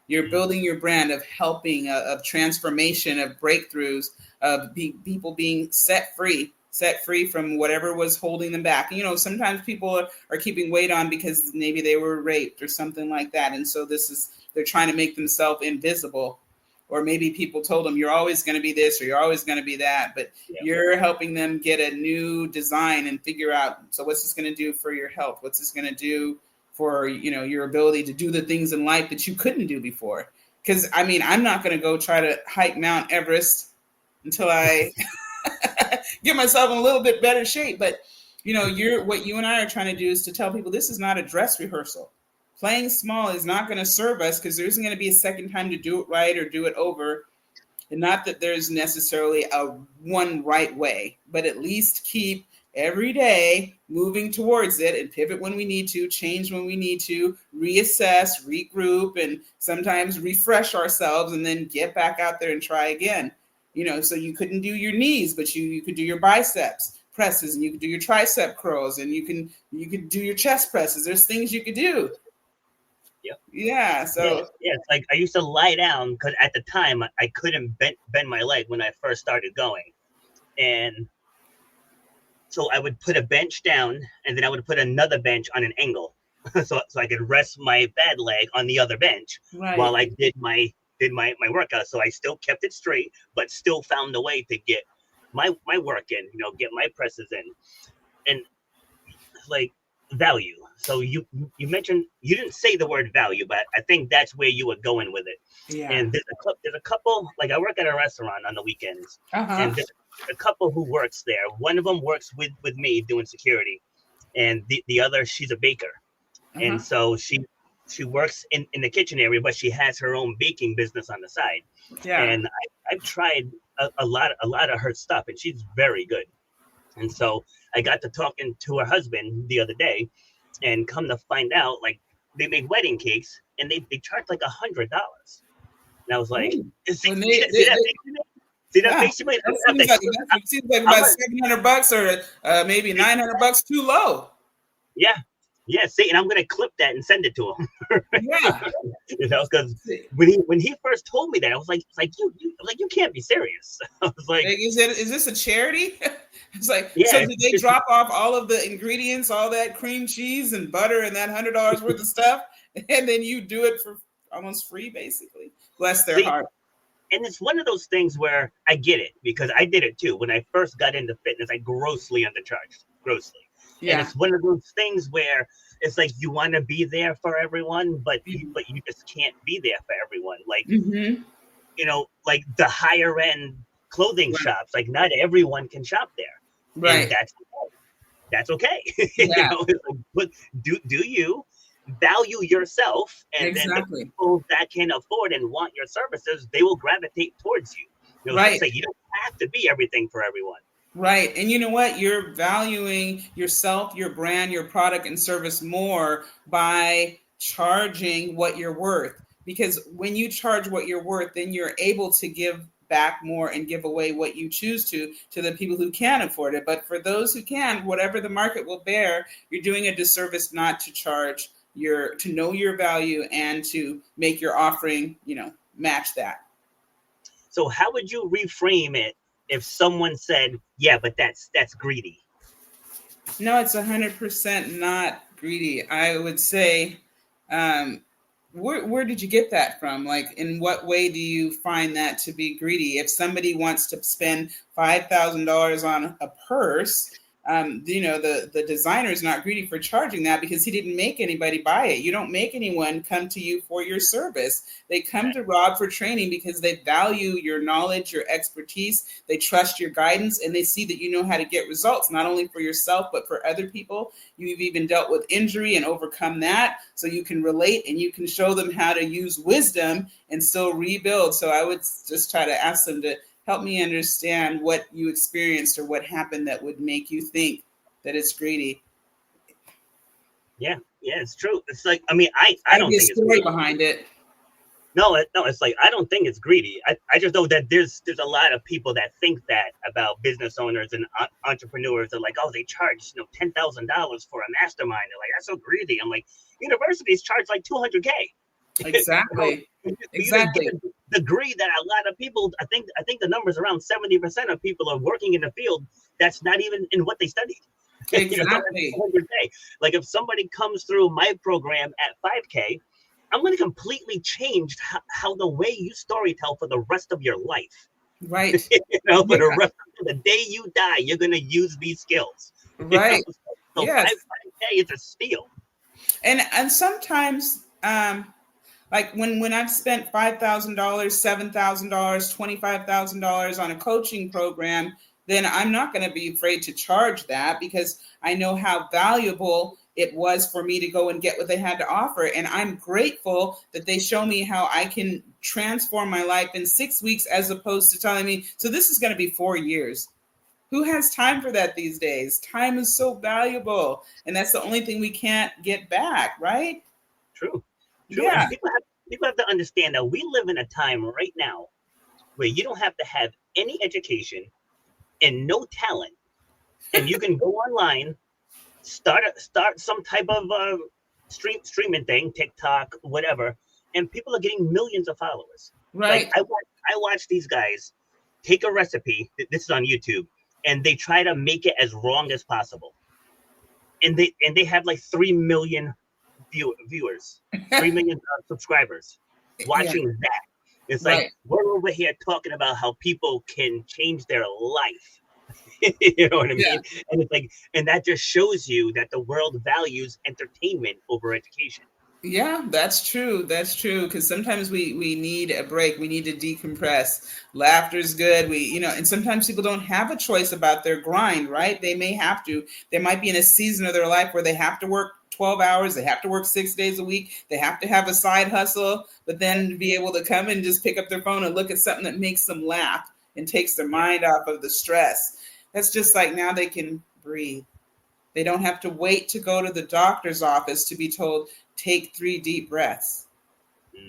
S3: You're building your brand of helping, of transformation, of breakthroughs, of people being set free from whatever was holding them back. You know, sometimes people are keeping weight on because maybe they were raped or something like that, and so they're trying to make themselves invisible. Or maybe people told them you're always going to be this or you're always going to be that, but you're helping them get a new design and figure out, so what's this going to do for your health? What's this going to do for, you know, your ability to do the things in life that you couldn't do before? Because I mean, I'm not going to go try to hike Mount Everest until I get myself in a little bit better shape. But you know, what you and I are trying to do is to tell people this is not a dress rehearsal. Playing small is not going to serve us because there isn't going to be a second time to do it right or do it over. And not that there's necessarily a one right way, but at least keep every day moving towards it and pivot when we need to, change when we need to, reassess, regroup, and sometimes refresh ourselves and then get back out there and try again. You know, so you couldn't do your knees, but you could do your biceps presses and you could do your tricep curls and you could do your chest presses. There's things you could do.
S1: Yep.
S3: Yeah. So
S1: yeah, it's like I used to lie down because at the time I couldn't bend my leg when I first started going, and so I would put a bench down and then I would put another bench on an angle, so I could rest my bad leg on the other bench while I did my workout. So I still kept it straight, but still found a way to get my work in, you know, get my presses in, and like value. So you mentioned, you didn't say the word value, but I think that's where you were going with it.
S3: Yeah.
S1: And there's a couple, like I work at a restaurant on the weekends, and there's a couple who works there. One of them works with me doing security, and the other, she's a baker. And so she works in the kitchen area, but she has her own baking business on the side. Yeah. And I've tried a lot of her stuff, and she's very good. And so I got to talking to her husband the other day, and come to find out, like, they make wedding cakes and they charge like $100. And I was like, see that face you made?
S3: That seems like about $700 or maybe $900 too low.
S1: Yeah. Yeah, see, and I'm gonna clip that and send it to him.
S3: Yeah,
S1: you know, because when he first told me that, I was like you can't be serious. I was like,
S3: is this a charity? It's like, yeah, so did they drop off all of the ingredients, all that cream cheese and butter and that $100 worth of stuff, and then you do it for almost free, basically? Bless their heart.
S1: And it's one of those things where I get it, because I did it too. When I first got into fitness, I grossly undercharged, grossly. Yeah. And it's one of those things where it's like you want to be there for everyone, but you just can't be there for everyone. Like, you know, like the higher end clothing shops, like not everyone can shop there. Right. And that's okay. You know, but do you value yourself, and then the people that can afford and want your services, they will gravitate towards you. You know, right. So you don't have to be everything for everyone.
S3: Right. And you know what? You're valuing yourself, your brand, your product and service more by charging what you're worth. Because when you charge what you're worth, then you're able to give back more and give away what you choose to the people who can afford it. But for those who can, whatever the market will bear, you're doing a disservice not to charge to know your value and to make your offering, you know, match that.
S1: So how would you reframe it if someone said, yeah, but that's greedy?
S3: No, it's 100% not greedy. I would say, where did you get that from? Like, in what way do you find that to be greedy? If somebody wants to spend $5,000 on a purse, The designer is not greedy for charging that because he didn't make anybody buy it. You don't make anyone come to you for your service. They come to Rob for training because they value your knowledge, your expertise. They trust your guidance, and they see that you know how to get results, not only for yourself, but for other people. You've even dealt with injury and overcome that, so you can relate and you can show them how to use wisdom and still rebuild. So I would just try to ask them to help me understand what you experienced or what happened that would make you think that it's greedy.
S1: Yeah, it's true. It's like, I mean, I don't think it's
S3: greedy behind it.
S1: No, it's like, I don't think it's greedy. I just know that there's a lot of people that think that about business owners and entrepreneurs. They're like, oh, they charge $10,000 for a mastermind. They're like, that's so greedy. I'm like, universities charge like $200K.
S3: Exactly. Exactly.
S1: The degree that a lot of people, I think the numbers around 70% of people are working in the field that's not even in what they studied.
S3: Exactly.
S1: Like if somebody comes through my program at 5K, I'm going to completely change how the way you storytell for the rest of your life.
S3: Right.
S1: For the rest of the day you die, you're going to use these skills.
S3: Right.
S1: So yes. 5K is a steal.
S3: And sometimes, like when I've spent $5,000, $7,000, $25,000 on a coaching program, then I'm not going to be afraid to charge that because I know how valuable it was for me to go and get what they had to offer. And I'm grateful that they show me how I can transform my life in 6 weeks as opposed to telling me, so this is going to be 4 years. Who has time for that these days? Time is so valuable. And that's the only thing we can't get back, right?
S1: True.
S3: Yeah.
S1: People have to understand that we live in a time right now where you don't have to have any education and no talent, and you can go online, start some type of streaming thing, TikTok, whatever, and people are getting millions of followers.
S3: Right.
S1: Like I watch these guys take a recipe. This is on YouTube, and they try to make it as wrong as possible, and they have like 3 million viewers, 3 million subscribers watching that. It's like, we're over here talking about how people can change their life. You know what I mean?
S3: Yeah.
S1: And it's like, and that just shows you that the world values entertainment over education.
S3: Yeah, that's true. That's true. Because sometimes we need a break. We need to decompress. Laughter's good. And sometimes people don't have a choice about their grind, right? They may have to. They might be in a season of their life where they have to work 12 hours. They have to work 6 days a week. They have to have a side hustle, but then to be able to come and just pick up their phone and look at something that makes them laugh and takes their mind off of the stress. That's just like now they can breathe. They don't have to wait to go to the doctor's office to be told, take 3 deep breaths.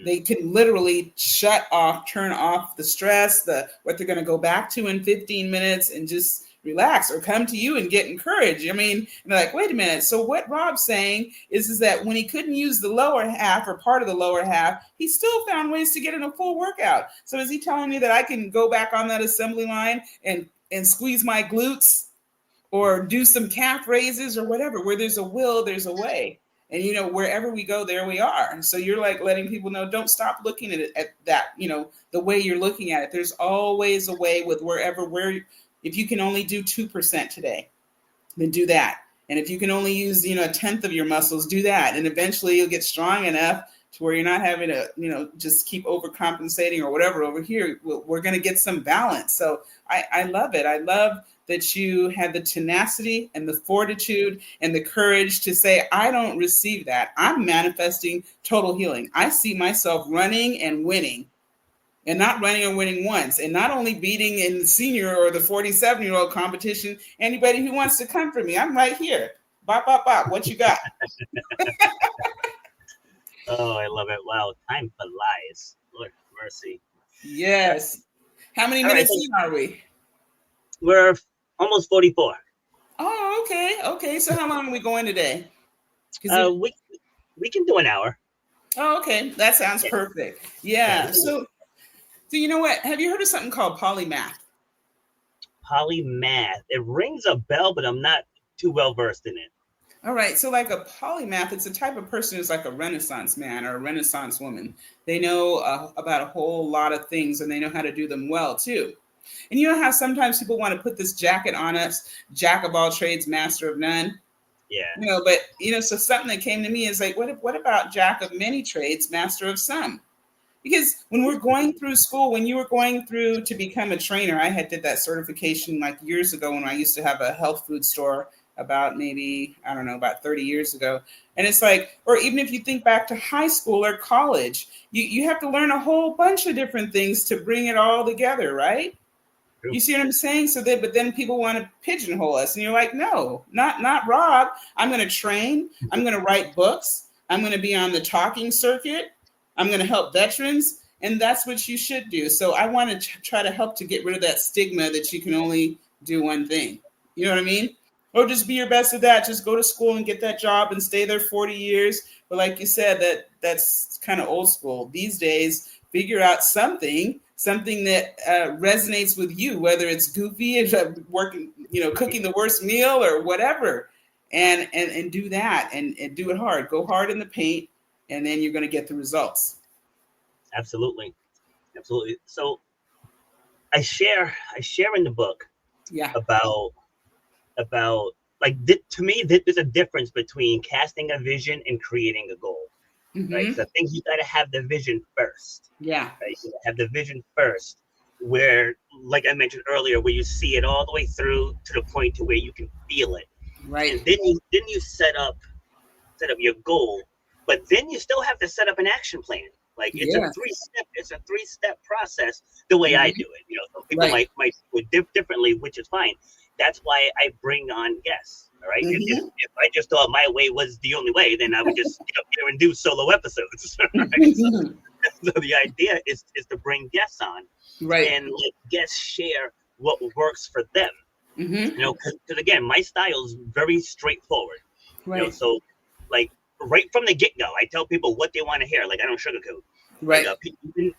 S3: They can literally turn off the stress, what they're going to go back to in 15 minutes and just relax or come to you and get encouraged. I mean, they're like, wait a minute. So what Rob's saying is that when he couldn't use the lower half or part of the lower half, he still found ways to get in a full workout. So is he telling me that I can go back on that assembly line and squeeze my glutes or do some calf raises or whatever? Where there's a will, there's a way. And, wherever we go, there we are. And so you're like letting people know, don't stop looking at it at that, the way you're looking at it. There's always a way with if you can only do 2% today, then do that. And if you can only use, a tenth of your muscles, do that. And eventually you'll get strong enough to where you're not having to, just keep overcompensating or whatever over here. We're going to get some balance. So I love it. I love that you had the tenacity and the fortitude and the courage to say, I don't receive that. I'm manifesting total healing. I see myself running and winning. And not running and winning once, and not only beating in the senior or the 47-year-old competition, anybody who wants to come for me, I'm right here. Bop, bop, bop. What you got?
S1: Oh, I love it. Wow. Time flies. Lord mercy.
S3: Yes. How many minutes in are we?
S1: We're almost 44.
S3: Oh, okay. Okay. So how long are we going today?
S1: We can do an hour.
S3: Oh, okay. That sounds perfect. Yeah. So you know what? Have you heard of something called polymath?
S1: Polymath. It rings a bell, but I'm not too well versed in it.
S3: All right. So like a polymath, it's a type of person who's like a Renaissance man or a Renaissance woman. They know about a whole lot of things and they know how to do them well too. And you know how sometimes people want to put this jacket on us, jack of all trades, master of none?
S1: Yeah.
S3: You know, but, you know, so something that came to me is like, what about jack of many trades, master of some? Because when we're going through school, when you were going through to become a trainer, I did that certification like years ago when I used to have a health food store about maybe, I don't know, about 30 years ago. And it's like, or even if you think back to high school or college, you have to learn a whole bunch of different things to bring it all together, right? You see what I'm saying? But then people want to pigeonhole us, and you're like, no, not Rob. I'm going to train. I'm going to write books. I'm going to be on the talking circuit. I'm going to help veterans, and that's what you should do. So I want to try to help to get rid of that stigma that you can only do one thing. You know what I mean? Or just be your best at that. Just go to school and get that job and stay there 40 years. But like you said, that's kind of old school. These days, figure out something that resonates with you, whether it's goofy, working, cooking the worst meal or whatever, and do that and do it hard. Go hard in the paint, and then you're going to get the results.
S1: Absolutely. So I share in the book about like, to me, there's a difference between casting a vision and creating a goal. Mm-hmm. Right? So I think you got to have the vision first.
S3: Yeah.
S1: Right? You have the vision first, where, like I mentioned earlier, where you see it all the way through to the point to where you can feel it.
S3: Right.
S1: And then you set up your goal, but then you still have to set up an action plan. Like it's a three-step process. The way I do it, some people might do it differently, which is fine. That's why I bring on guests. All right. Mm-hmm. If I just thought my way was the only way, then I would just get up here and do solo episodes. Right? So the idea is to bring guests on,
S3: right,
S1: and let guests share what works for them.
S3: Mm-hmm.
S1: Because again, my style is very straightforward.
S3: Right.
S1: So like right from the get-go, I tell people what they want to hear. Like, I don't sugarcoat.
S3: Right.
S1: Like,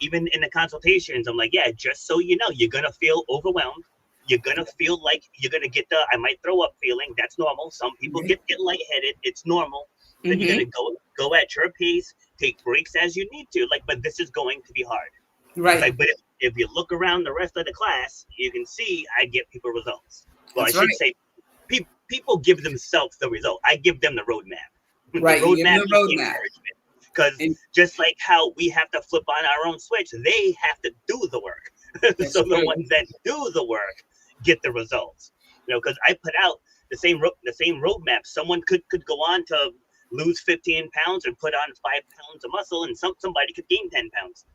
S1: even in the consultations, I'm like, yeah, just so you know, you're gonna feel overwhelmed. You're going to feel like you're going to get I might throw up feeling. That's normal. Some people get lightheaded. It's normal. Mm-hmm. Then you're going to go at your pace, take breaks as you need to. But this is going to be hard.
S3: Right.
S1: But if you look around the rest of the class, you can see I get people results. Well,
S3: That's
S1: I should say people give themselves the result. I give them the roadmap.
S3: Right.
S1: The roadmap. Because just like how we have to flip on our own switch, they have to do the work. So the ones that do the work get the results, because I put out the same roadmap. Someone could go on to lose 15 pounds and put on 5 pounds of muscle, and somebody could gain 10 pounds,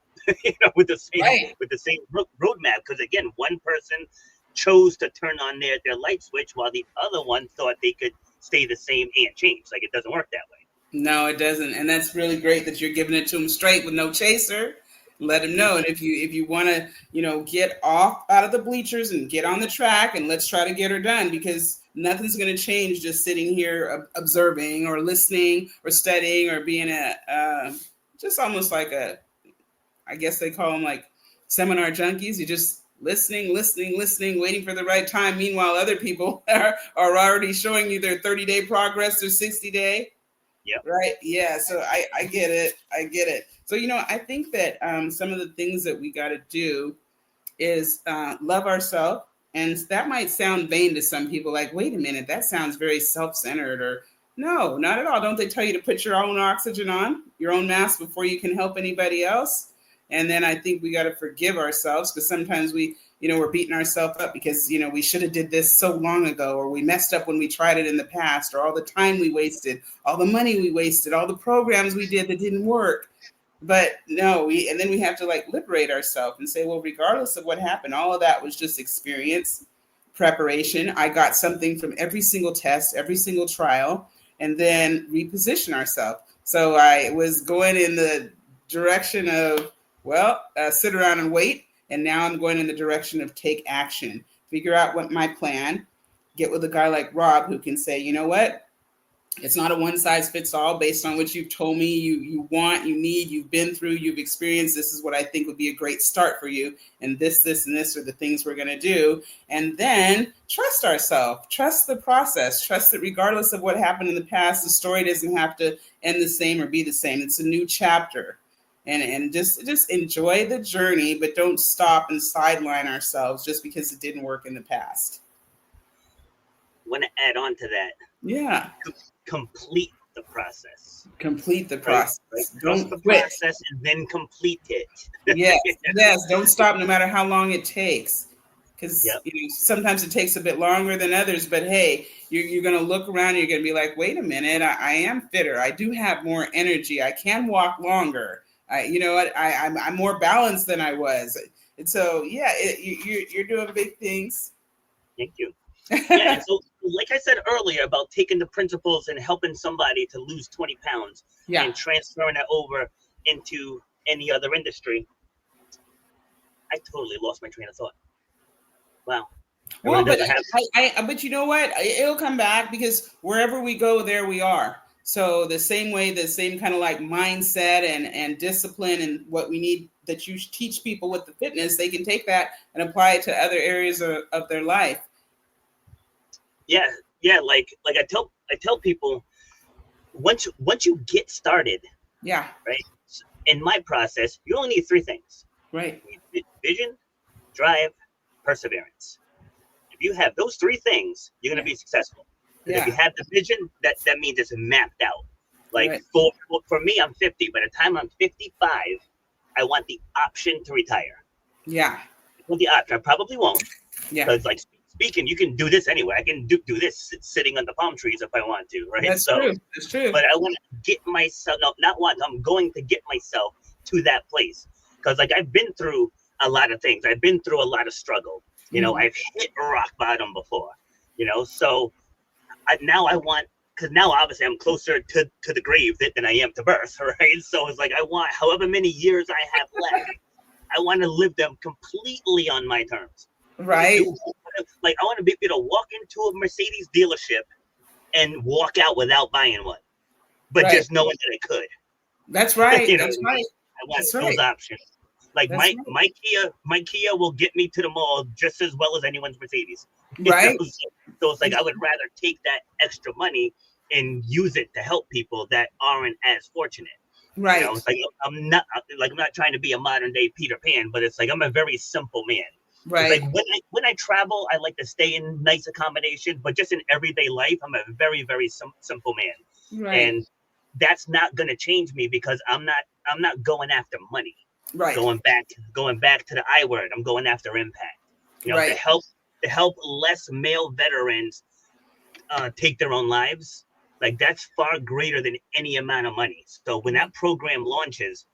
S1: with the same roadmap. Because again, one person chose to turn on their light switch, while the other one thought they could stay the same and change. Like, it doesn't work that way.
S3: No, it doesn't, and that's really great that you're giving it to them straight with no chaser. Let them know. And if you want to, get off out of the bleachers and get on the track, and let's try to get her done, because nothing's going to change just sitting here observing or listening or studying or being just almost like I guess they call them like seminar junkies. You're just listening, waiting for the right time. Meanwhile, other people are already showing you their 30-day progress or 60-day.
S1: Yep.
S3: Right. Yeah. So I get it. So, I think that some of the things that we got to do is love ourselves. And that might sound vain to some people, like, wait a minute, that sounds very self-centered. Or no, not at all. Don't they tell you to put your own oxygen on, your own mask, before you can help anybody else? And then I think we got to forgive ourselves, because sometimes we're beating ourselves up because, we should have did this so long ago, or we messed up when we tried it in the past, or all the time we wasted, all the money we wasted, all the programs we did that didn't work. But no, and then we have to liberate ourselves and say, well, regardless of what happened, all of that was just experience, preparation. I got something from every single test, every single trial, and then reposition ourselves. So I was going in the direction of, sit around and wait. And now I'm going in the direction of take action, figure out what my plan, get with a guy like Rob who can say, you know what? It's not a one size fits all based on what you've told me you want, you need, you've been through, you've experienced. This is what I think would be a great start for you. And this, and this are the things we're going to do. And then trust ourselves, trust the process, trust that regardless of what happened in the past, the story doesn't have to end the same or be the same. It's a new chapter. and just enjoy the journey, but don't stop and sideline ourselves just because it didn't work in the past.
S1: Want to add on to that?
S3: Yeah.
S1: Complete the process.
S3: Complete the process.
S1: Right?
S3: Don't
S1: Trust the
S3: quit.
S1: process and then complete it.
S3: Yes, yes. Don't stop no matter how long it takes. Because
S1: Yep.
S3: Sometimes it takes a bit longer than others, but hey, you're going to look around and you're going to be like, wait a minute, I am fitter. I do have more energy. I can walk longer. I'm more balanced than I was. And so, yeah, you're doing big things.
S1: Thank you. Yeah, and so like I said earlier about taking the principles and helping somebody to lose 20 pounds and transferring it over into any other industry, I totally lost my train of thought. Wow.
S3: Well, but you know what? It'll come back because wherever we go, there we are. So the same kind of like mindset and discipline and what we need that you teach people with the fitness, they can take that and apply it to other areas of their life.
S1: Yeah. Like I tell people, once you get started,
S3: right.
S1: In my process, you only need three things.
S3: Right.
S1: You need vision, drive, perseverance. If you have those three things, you're going to be successful. If you have the vision, that means it's mapped out. Like for me, I'm 50. By the time I'm 55, I want the option to retire.
S3: Yeah.
S1: Well, the option, I probably won't.
S3: Yeah.
S1: Because like speaking, you can do this anyway. I can do this sitting under palm trees if I want to, right?
S3: That's true. That's true.
S1: But I want to get myself, I'm going to get myself to that place. Because like I've been through a lot of things. I've been through a lot of struggle. I've hit rock bottom before, so now I want, because now obviously I'm closer to the grave than I am to birth, right? So it's like I want, however many years I have left, I want to live them completely on my terms.
S3: Right.
S1: Like I want to be able to walk into a Mercedes dealership and walk out without buying one, but just knowing that I could.
S3: That's right. That's right.
S1: I want those options. Like my Kia will get me to the mall just as well as anyone's Mercedes.
S3: Right.
S1: So it's like I would rather take that extra money and use it to help people that aren't as fortunate.
S3: Right.
S1: It's like I'm not trying to be a modern day Peter Pan, but it's like I'm a very simple man.
S3: Right.
S1: It's like when I travel, I like to stay in nice accommodation, but just in everyday life, I'm a very, very simple man.
S3: Right.
S1: And that's not going to change me because I'm not going after money.
S3: Right.
S1: Going back to the I word, I'm going after impact. To help less male veterans take their own lives. Like that's far greater than any amount of money. So when that program launches,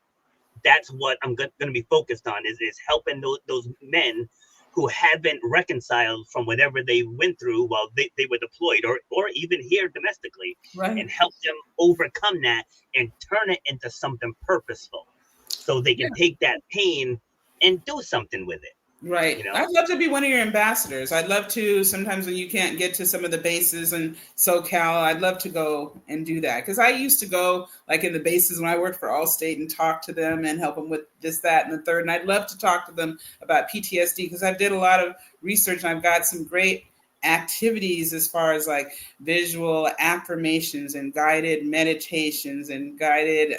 S1: that's what I'm going to be focused on is helping those men who haven't reconciled from whatever they went through while they were deployed or even here domestically, and help them overcome that and turn it into something purposeful. So they can take that pain and do something with it.
S3: Right. I'd love to be one of your ambassadors. I'd love to, sometimes when you can't get to some of the bases in SoCal, I'd love to go and do that. Because I used to go like in the bases when I worked for Allstate and talk to them and help them with this, that, and the third. And I'd love to talk to them about PTSD because I did a lot of research and I've got some great activities as far as like visual affirmations and guided meditations and guided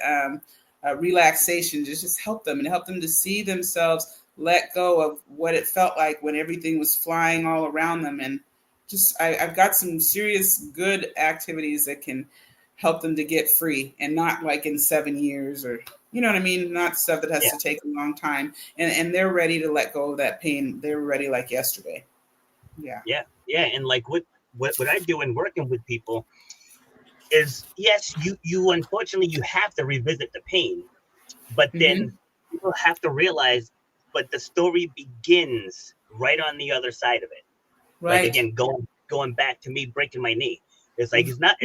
S3: relaxation to just help them to see themselves let go of what it felt like when everything was flying all around them. And just I've got some serious good activities that can help them to get free and not like in 7 years or, you know what I mean? Not stuff that has to take a long time. And they're ready to let go of that pain. They're ready like yesterday. Yeah.
S1: And like what I do in working with people is, yes, you unfortunately you have to revisit the pain, but then people have to realize, but the story begins right on the other side of it.
S3: Right.
S1: Like again, going back to me breaking my knee. It's like it's not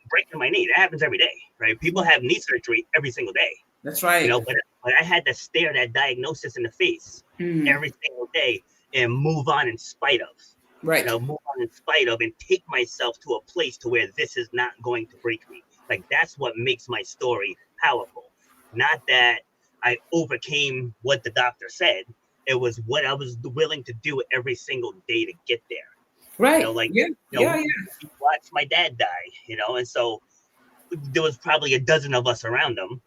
S1: breaking my knee. That happens every day, right? People have knee surgery every single day.
S3: That's right.
S1: But I had to stare that diagnosis in the face every single day and move on in spite of.
S3: Right.
S1: Move on in spite of and take myself to a place to where this is not going to break me. Like that's what makes my story powerful. Not that I overcame what the doctor said. It was what I was willing to do every single day to get there.
S3: Right.
S1: Watch my dad die, and so there was probably a dozen of us around him,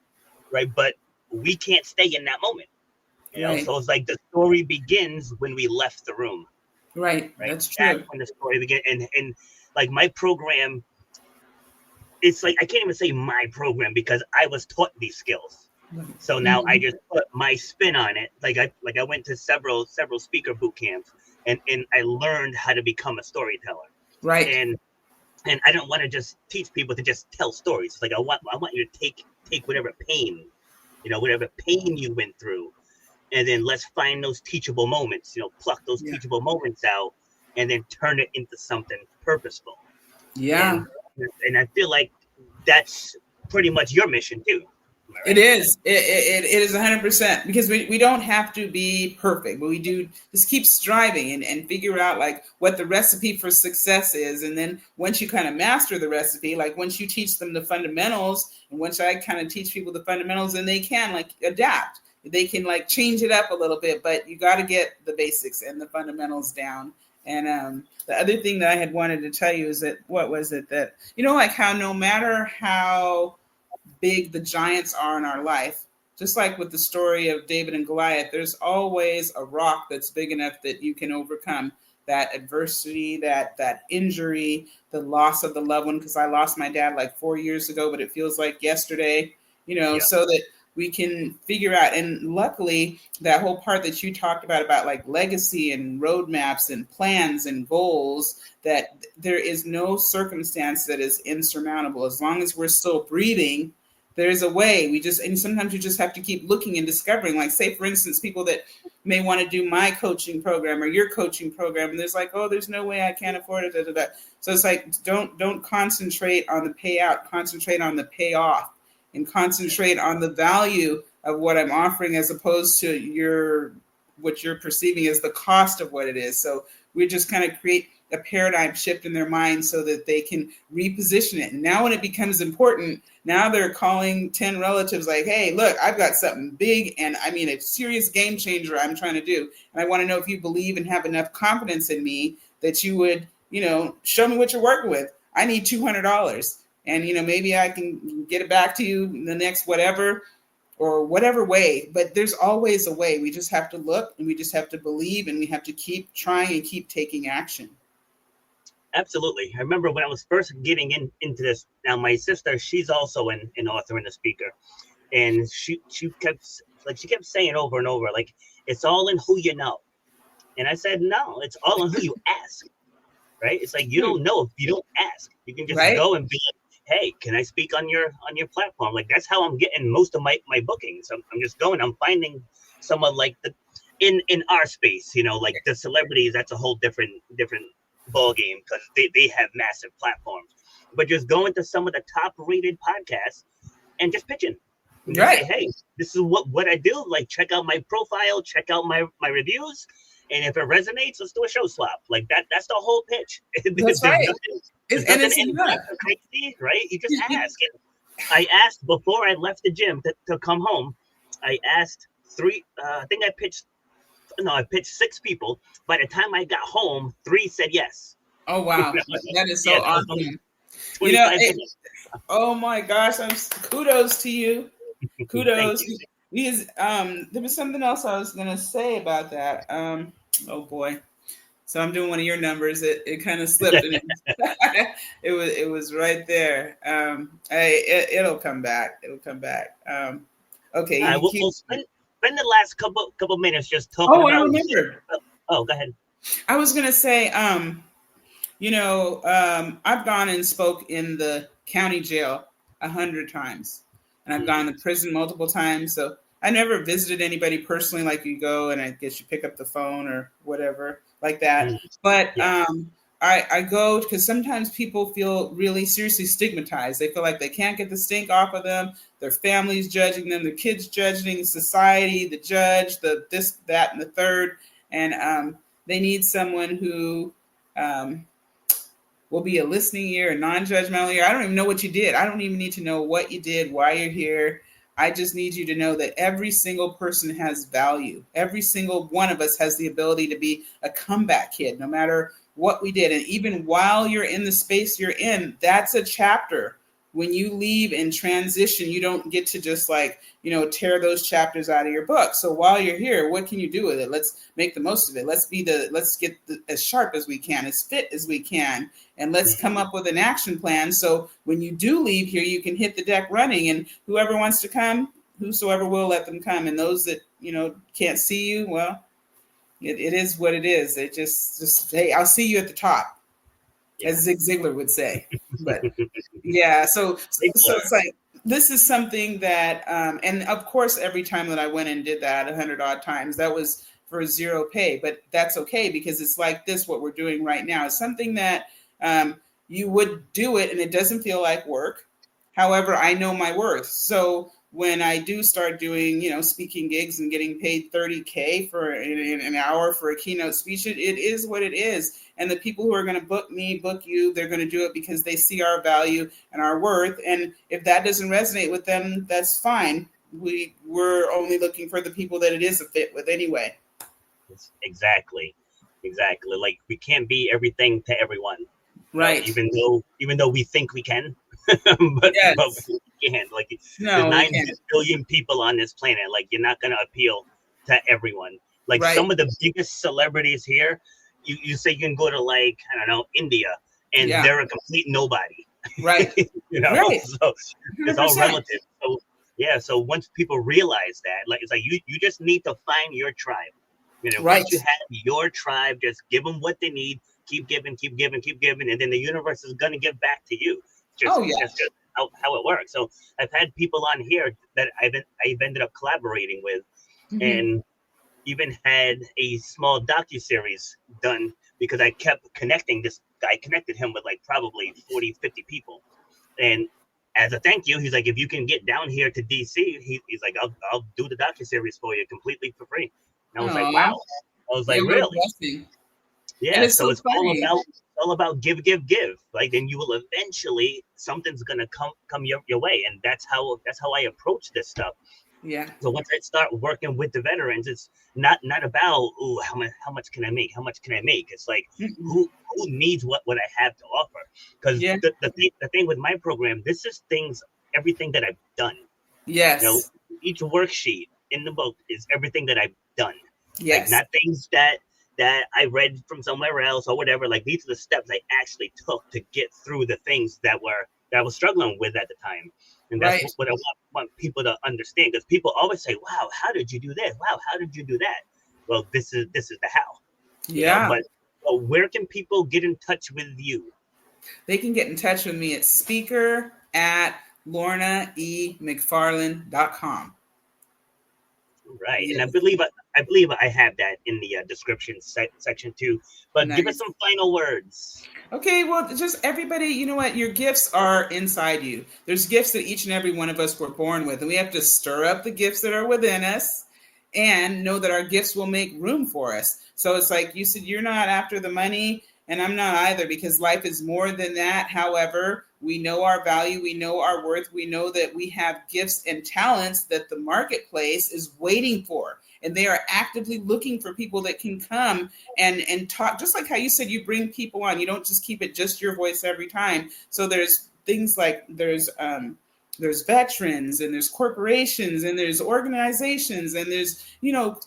S1: right? But we can't stay in that moment. You know,
S3: Right.
S1: so it's like the story begins when we left the room.
S3: Right.
S1: Right.
S3: That's
S1: That's
S3: true.
S1: when the story begins. And like my program, it's like I can't even say my program because I was taught these skills. So now I just put my spin on it. Like I went to several speaker boot camps and I learned how to become a storyteller.
S3: Right.
S1: And I don't want to just teach people to just tell stories. It's like I want you to take whatever pain, whatever pain you went through, and then let's find those teachable moments, pluck those teachable moments out and then turn it into something purposeful.
S3: Yeah.
S1: And I feel like that's pretty much your mission too. Right?
S3: It is. It is 100% because we don't have to be perfect, but we do just keep striving and figure out like what the recipe for success is. And then once you kind of master the recipe, like once you teach them the fundamentals and once I kind of teach people the fundamentals, then they can like adapt. They can like change it up a little bit, but you got to get the basics and the fundamentals down. And the other thing that I had wanted to tell you is that, what was it that, like how no matter how big the giants are in our life, just like with the story of David and Goliath, there's always a rock that's big enough that you can overcome that adversity, that injury, the loss of the loved one. Because I lost my dad like 4 years ago, but it feels like yesterday, so that we can figure out. And luckily, that whole part that you talked about like legacy and roadmaps and plans and goals, that there is no circumstance that is insurmountable. As long as we're still breathing, there's a way. And sometimes you just have to keep looking and discovering. Like, say, for instance, people that may want to do my coaching program or your coaching program, and there's like, oh, there's no way I can't afford it. Da, da, da. So it's like, don't concentrate on the payout, concentrate on the payoff. And concentrate on the value of what I'm offering as opposed to what you're perceiving as the cost of what it is. So we just kind of create a paradigm shift in their mind so that they can reposition it. And now when it becomes important, now they're calling 10 relatives like, hey, look, I've got something big and I mean a serious game changer I'm trying to do. And I want to know if you believe and have enough confidence in me that you would, show me what you're working with. I need $200. And, maybe I can get it back to you in the next whatever way. But there's always a way. We just have to look and we just have to believe and we have to keep trying and keep taking action.
S1: Absolutely. I remember when I was first getting into this. Now, my sister, she's also an author and a speaker. And she kept saying over and over, like, it's all in who you know. And I said, no, it's all in who you ask. Right? It's like you don't know if you don't ask. You can just go and be like, hey, can I speak on your platform? Like that's how I'm getting most of my bookings. I'm just going, I'm finding someone like in our space, like the celebrities, that's a whole different ball game because they have massive platforms. But just going to some of the top rated podcasts and just pitching. And just say, hey, this is what I do. Like check out my profile, check out my reviews. And if it resonates, let's do a show swap. Like that's the whole pitch.
S3: That's right.
S1: It's crazy, right? You just ask. I asked before I left the gym to come home. I asked I pitched 6 people. By the time I got home, 3 said yes.
S3: Oh, wow. That is so awesome. Oh my gosh. Kudos to you. Kudos. Because there was something else I was going to say about that. Oh boy. So I'm doing one of your numbers. It kind of slipped. And it was right there. It'll come back. It'll come back. Okay.
S1: We'll spend the last couple minutes just talking about.
S3: I remember.
S1: Oh, go ahead.
S3: I was going to say, I've gone and spoke in the county jail 100 times. And I've gone to prison multiple times. So I never visited anybody personally, like you go and I guess you pick up the phone or whatever like that. But I go because sometimes people feel really seriously stigmatized. They feel like they can't get the stink off of them. Their family's judging them, their kids judging, society, the judge, the this, that, and the third. And they need someone who will be a listening ear, a non-judgmental ear. I don't even know what you did. I don't even need to know what you did, why you're here. I just need you to know that every single person has value. Every single one of us has the ability to be a comeback kid, no matter what we did. And even while you're in the space you're in, that's a chapter when you leave and transition, you don't get to just like, tear those chapters out of your book. So while you're here, what can you do with it? Let's make the most of it. Let's get as sharp as we can, as fit as we can, and let's come up with an action plan. So when you do leave here, you can hit the deck running, and whoever wants to come, whosoever will, let them come. And those that, can't see you, well, it is what it is. They just, hey, I'll see you at the top. Yeah. As Zig Ziglar would say. But yeah, so it's like, this is something that, and of course, every time that I went and did that 100 odd times, that was for zero pay, but that's okay, because it's like this, what we're doing right now is something that you would do it and it doesn't feel like work. However, I know my worth. So when I do start doing, speaking gigs and getting paid $30K for an hour for a keynote speech, it is what it is. And the people who are going to book me, book you, they're going to do it because they see our value and our worth. And if that doesn't resonate with them, that's fine. We're only looking for the people that it is a fit with anyway.
S1: Exactly. Like, we can't be everything to everyone.
S3: Right.
S1: Even though we think we can. but we can't. Like, there's 9 billion people on this planet. Like, you're not going to appeal to everyone. Like, some of the biggest celebrities here, you say you can go to, like, I don't know, India, and they're a complete nobody.
S3: Right. Right.
S1: So it's all relative. So so once people realize that, like, it's like you just need to find your tribe. Once you have your tribe, just give them what they need. Keep giving, and then the universe is going to give back to you. That's just how it works. So I've had people on here that I've ended up collaborating with, and even had a small docuseries done because I kept connecting this guy. Connected him with like probably 40, 50 people, and as a thank you, he's like, if you can get down here to DC, he's like, I'll do the docuseries for you completely for free. And I was like, wow. I was like, really? Yeah, so it's all about give. Like, then you will eventually, something's gonna come your way, and that's how I approach this stuff.
S3: Yeah.
S1: So once I start working with the veterans, it's not about how much can I make? How much can I make? It's like who needs what I have to offer? Because the thing with my program, this is everything that I've done.
S3: Yes.
S1: Each worksheet in the book is everything that I've done.
S3: Yes.
S1: Like, not things that I read from somewhere else or whatever. Like, these are the steps I actually took to get through the things that I was struggling with at the time. And that's what I want people to understand, because people always say, wow, how did you do this? Wow, how did you do that? Well, this is the how.
S3: Yeah.
S1: But where can people get in touch with you?
S3: They can get in touch with me at speaker@lornaemcfarlane.com.
S1: Right. Yes. And I believe I have that in the description section too. But give us some final words.
S3: Okay, well, just everybody, you know what? Your gifts are inside you. There's gifts that each and every one of us were born with, and we have to stir up the gifts that are within us and know that our gifts will make room for us. So it's like you said, you're not after the money, and I'm not either, because life is more than that. However, we know our value, we know our worth, we know that we have gifts and talents that the marketplace is waiting for. And they are actively looking for people that can come and talk, just like how you said you bring people on. You don't just keep it just your voice every time. So there's things like there's veterans, and there's corporations, and there's organizations, and there's,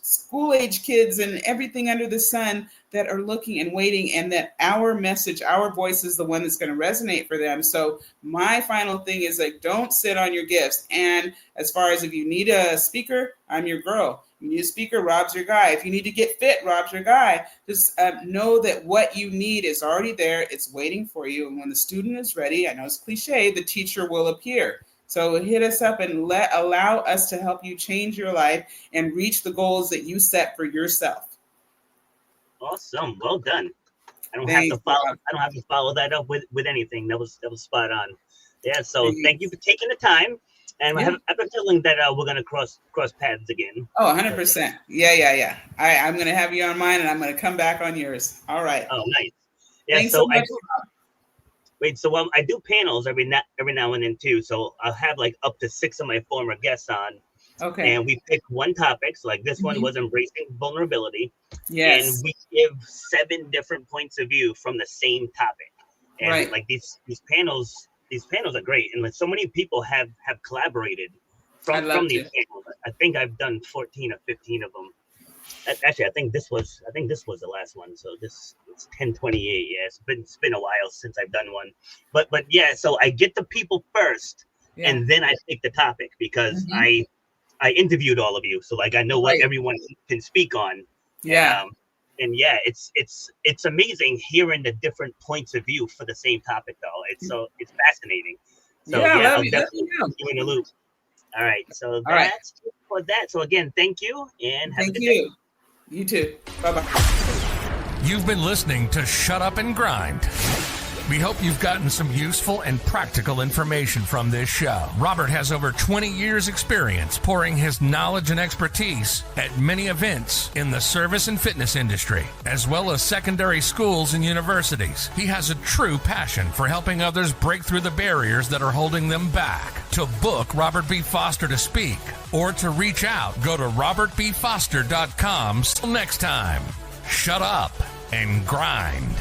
S3: school age kids and everything under the sun that are looking and waiting, and that our message, our voice is the one that's going to resonate for them. So my final thing is, like, don't sit on your gifts. And as far as if you need a speaker, I'm your girl. You need a speaker, Rob's your guy. If you need to get fit, Rob's your guy. Just know that what you need is already there. It's waiting for you. And when the student is ready, I know it's cliche, the teacher will appear. So hit us up and allow us to help you change your life and reach the goals that you set for yourself.
S1: Awesome. Well done. I don't have to follow that up with anything. That was spot on. Yeah. So thank you for taking the time. And I have a feeling that we're going to cross paths again.
S3: Oh, 100%. Yeah. I'm going to have you on mine, and I'm going to come back on yours. All right.
S1: Oh, nice. Yeah.
S3: Thanks so much.
S1: I do panels every now and then too. So I'll have like up to 6 of my former guests on.
S3: Okay.
S1: And we pick one topic. So like this one was embracing vulnerability.
S3: Yes.
S1: And we give 7 different points of view from the same topic. And like these panels, these panels are great, and when so many people have collaborated from these panels. I think I've done 14 or 15 of them. Actually, I think this was the last one. So it's 10/28. Yeah, it's been a while since I've done one. But yeah, so I get the people first, and then I pick the topic because I interviewed all of you, so like I know what everyone can speak on.
S3: Yeah.
S1: And yeah, it's amazing hearing the different points of view for the same topic, though. It's fascinating. So yeah, I'll definitely keep you in the loop. All right, so that's it for that. So again, thank you, and have a good day.
S3: You too. Bye-bye.
S4: You've been listening to Shut Up and Grind. We hope you've gotten some useful and practical information from this show. Robert has over 20 years experience pouring his knowledge and expertise at many events in the service and fitness industry, as well as secondary schools and universities. He has a true passion for helping others break through the barriers that are holding them back. To book Robert B. Foster to speak or to reach out, go to robertbfoster.com. Till next time, shut up and grind.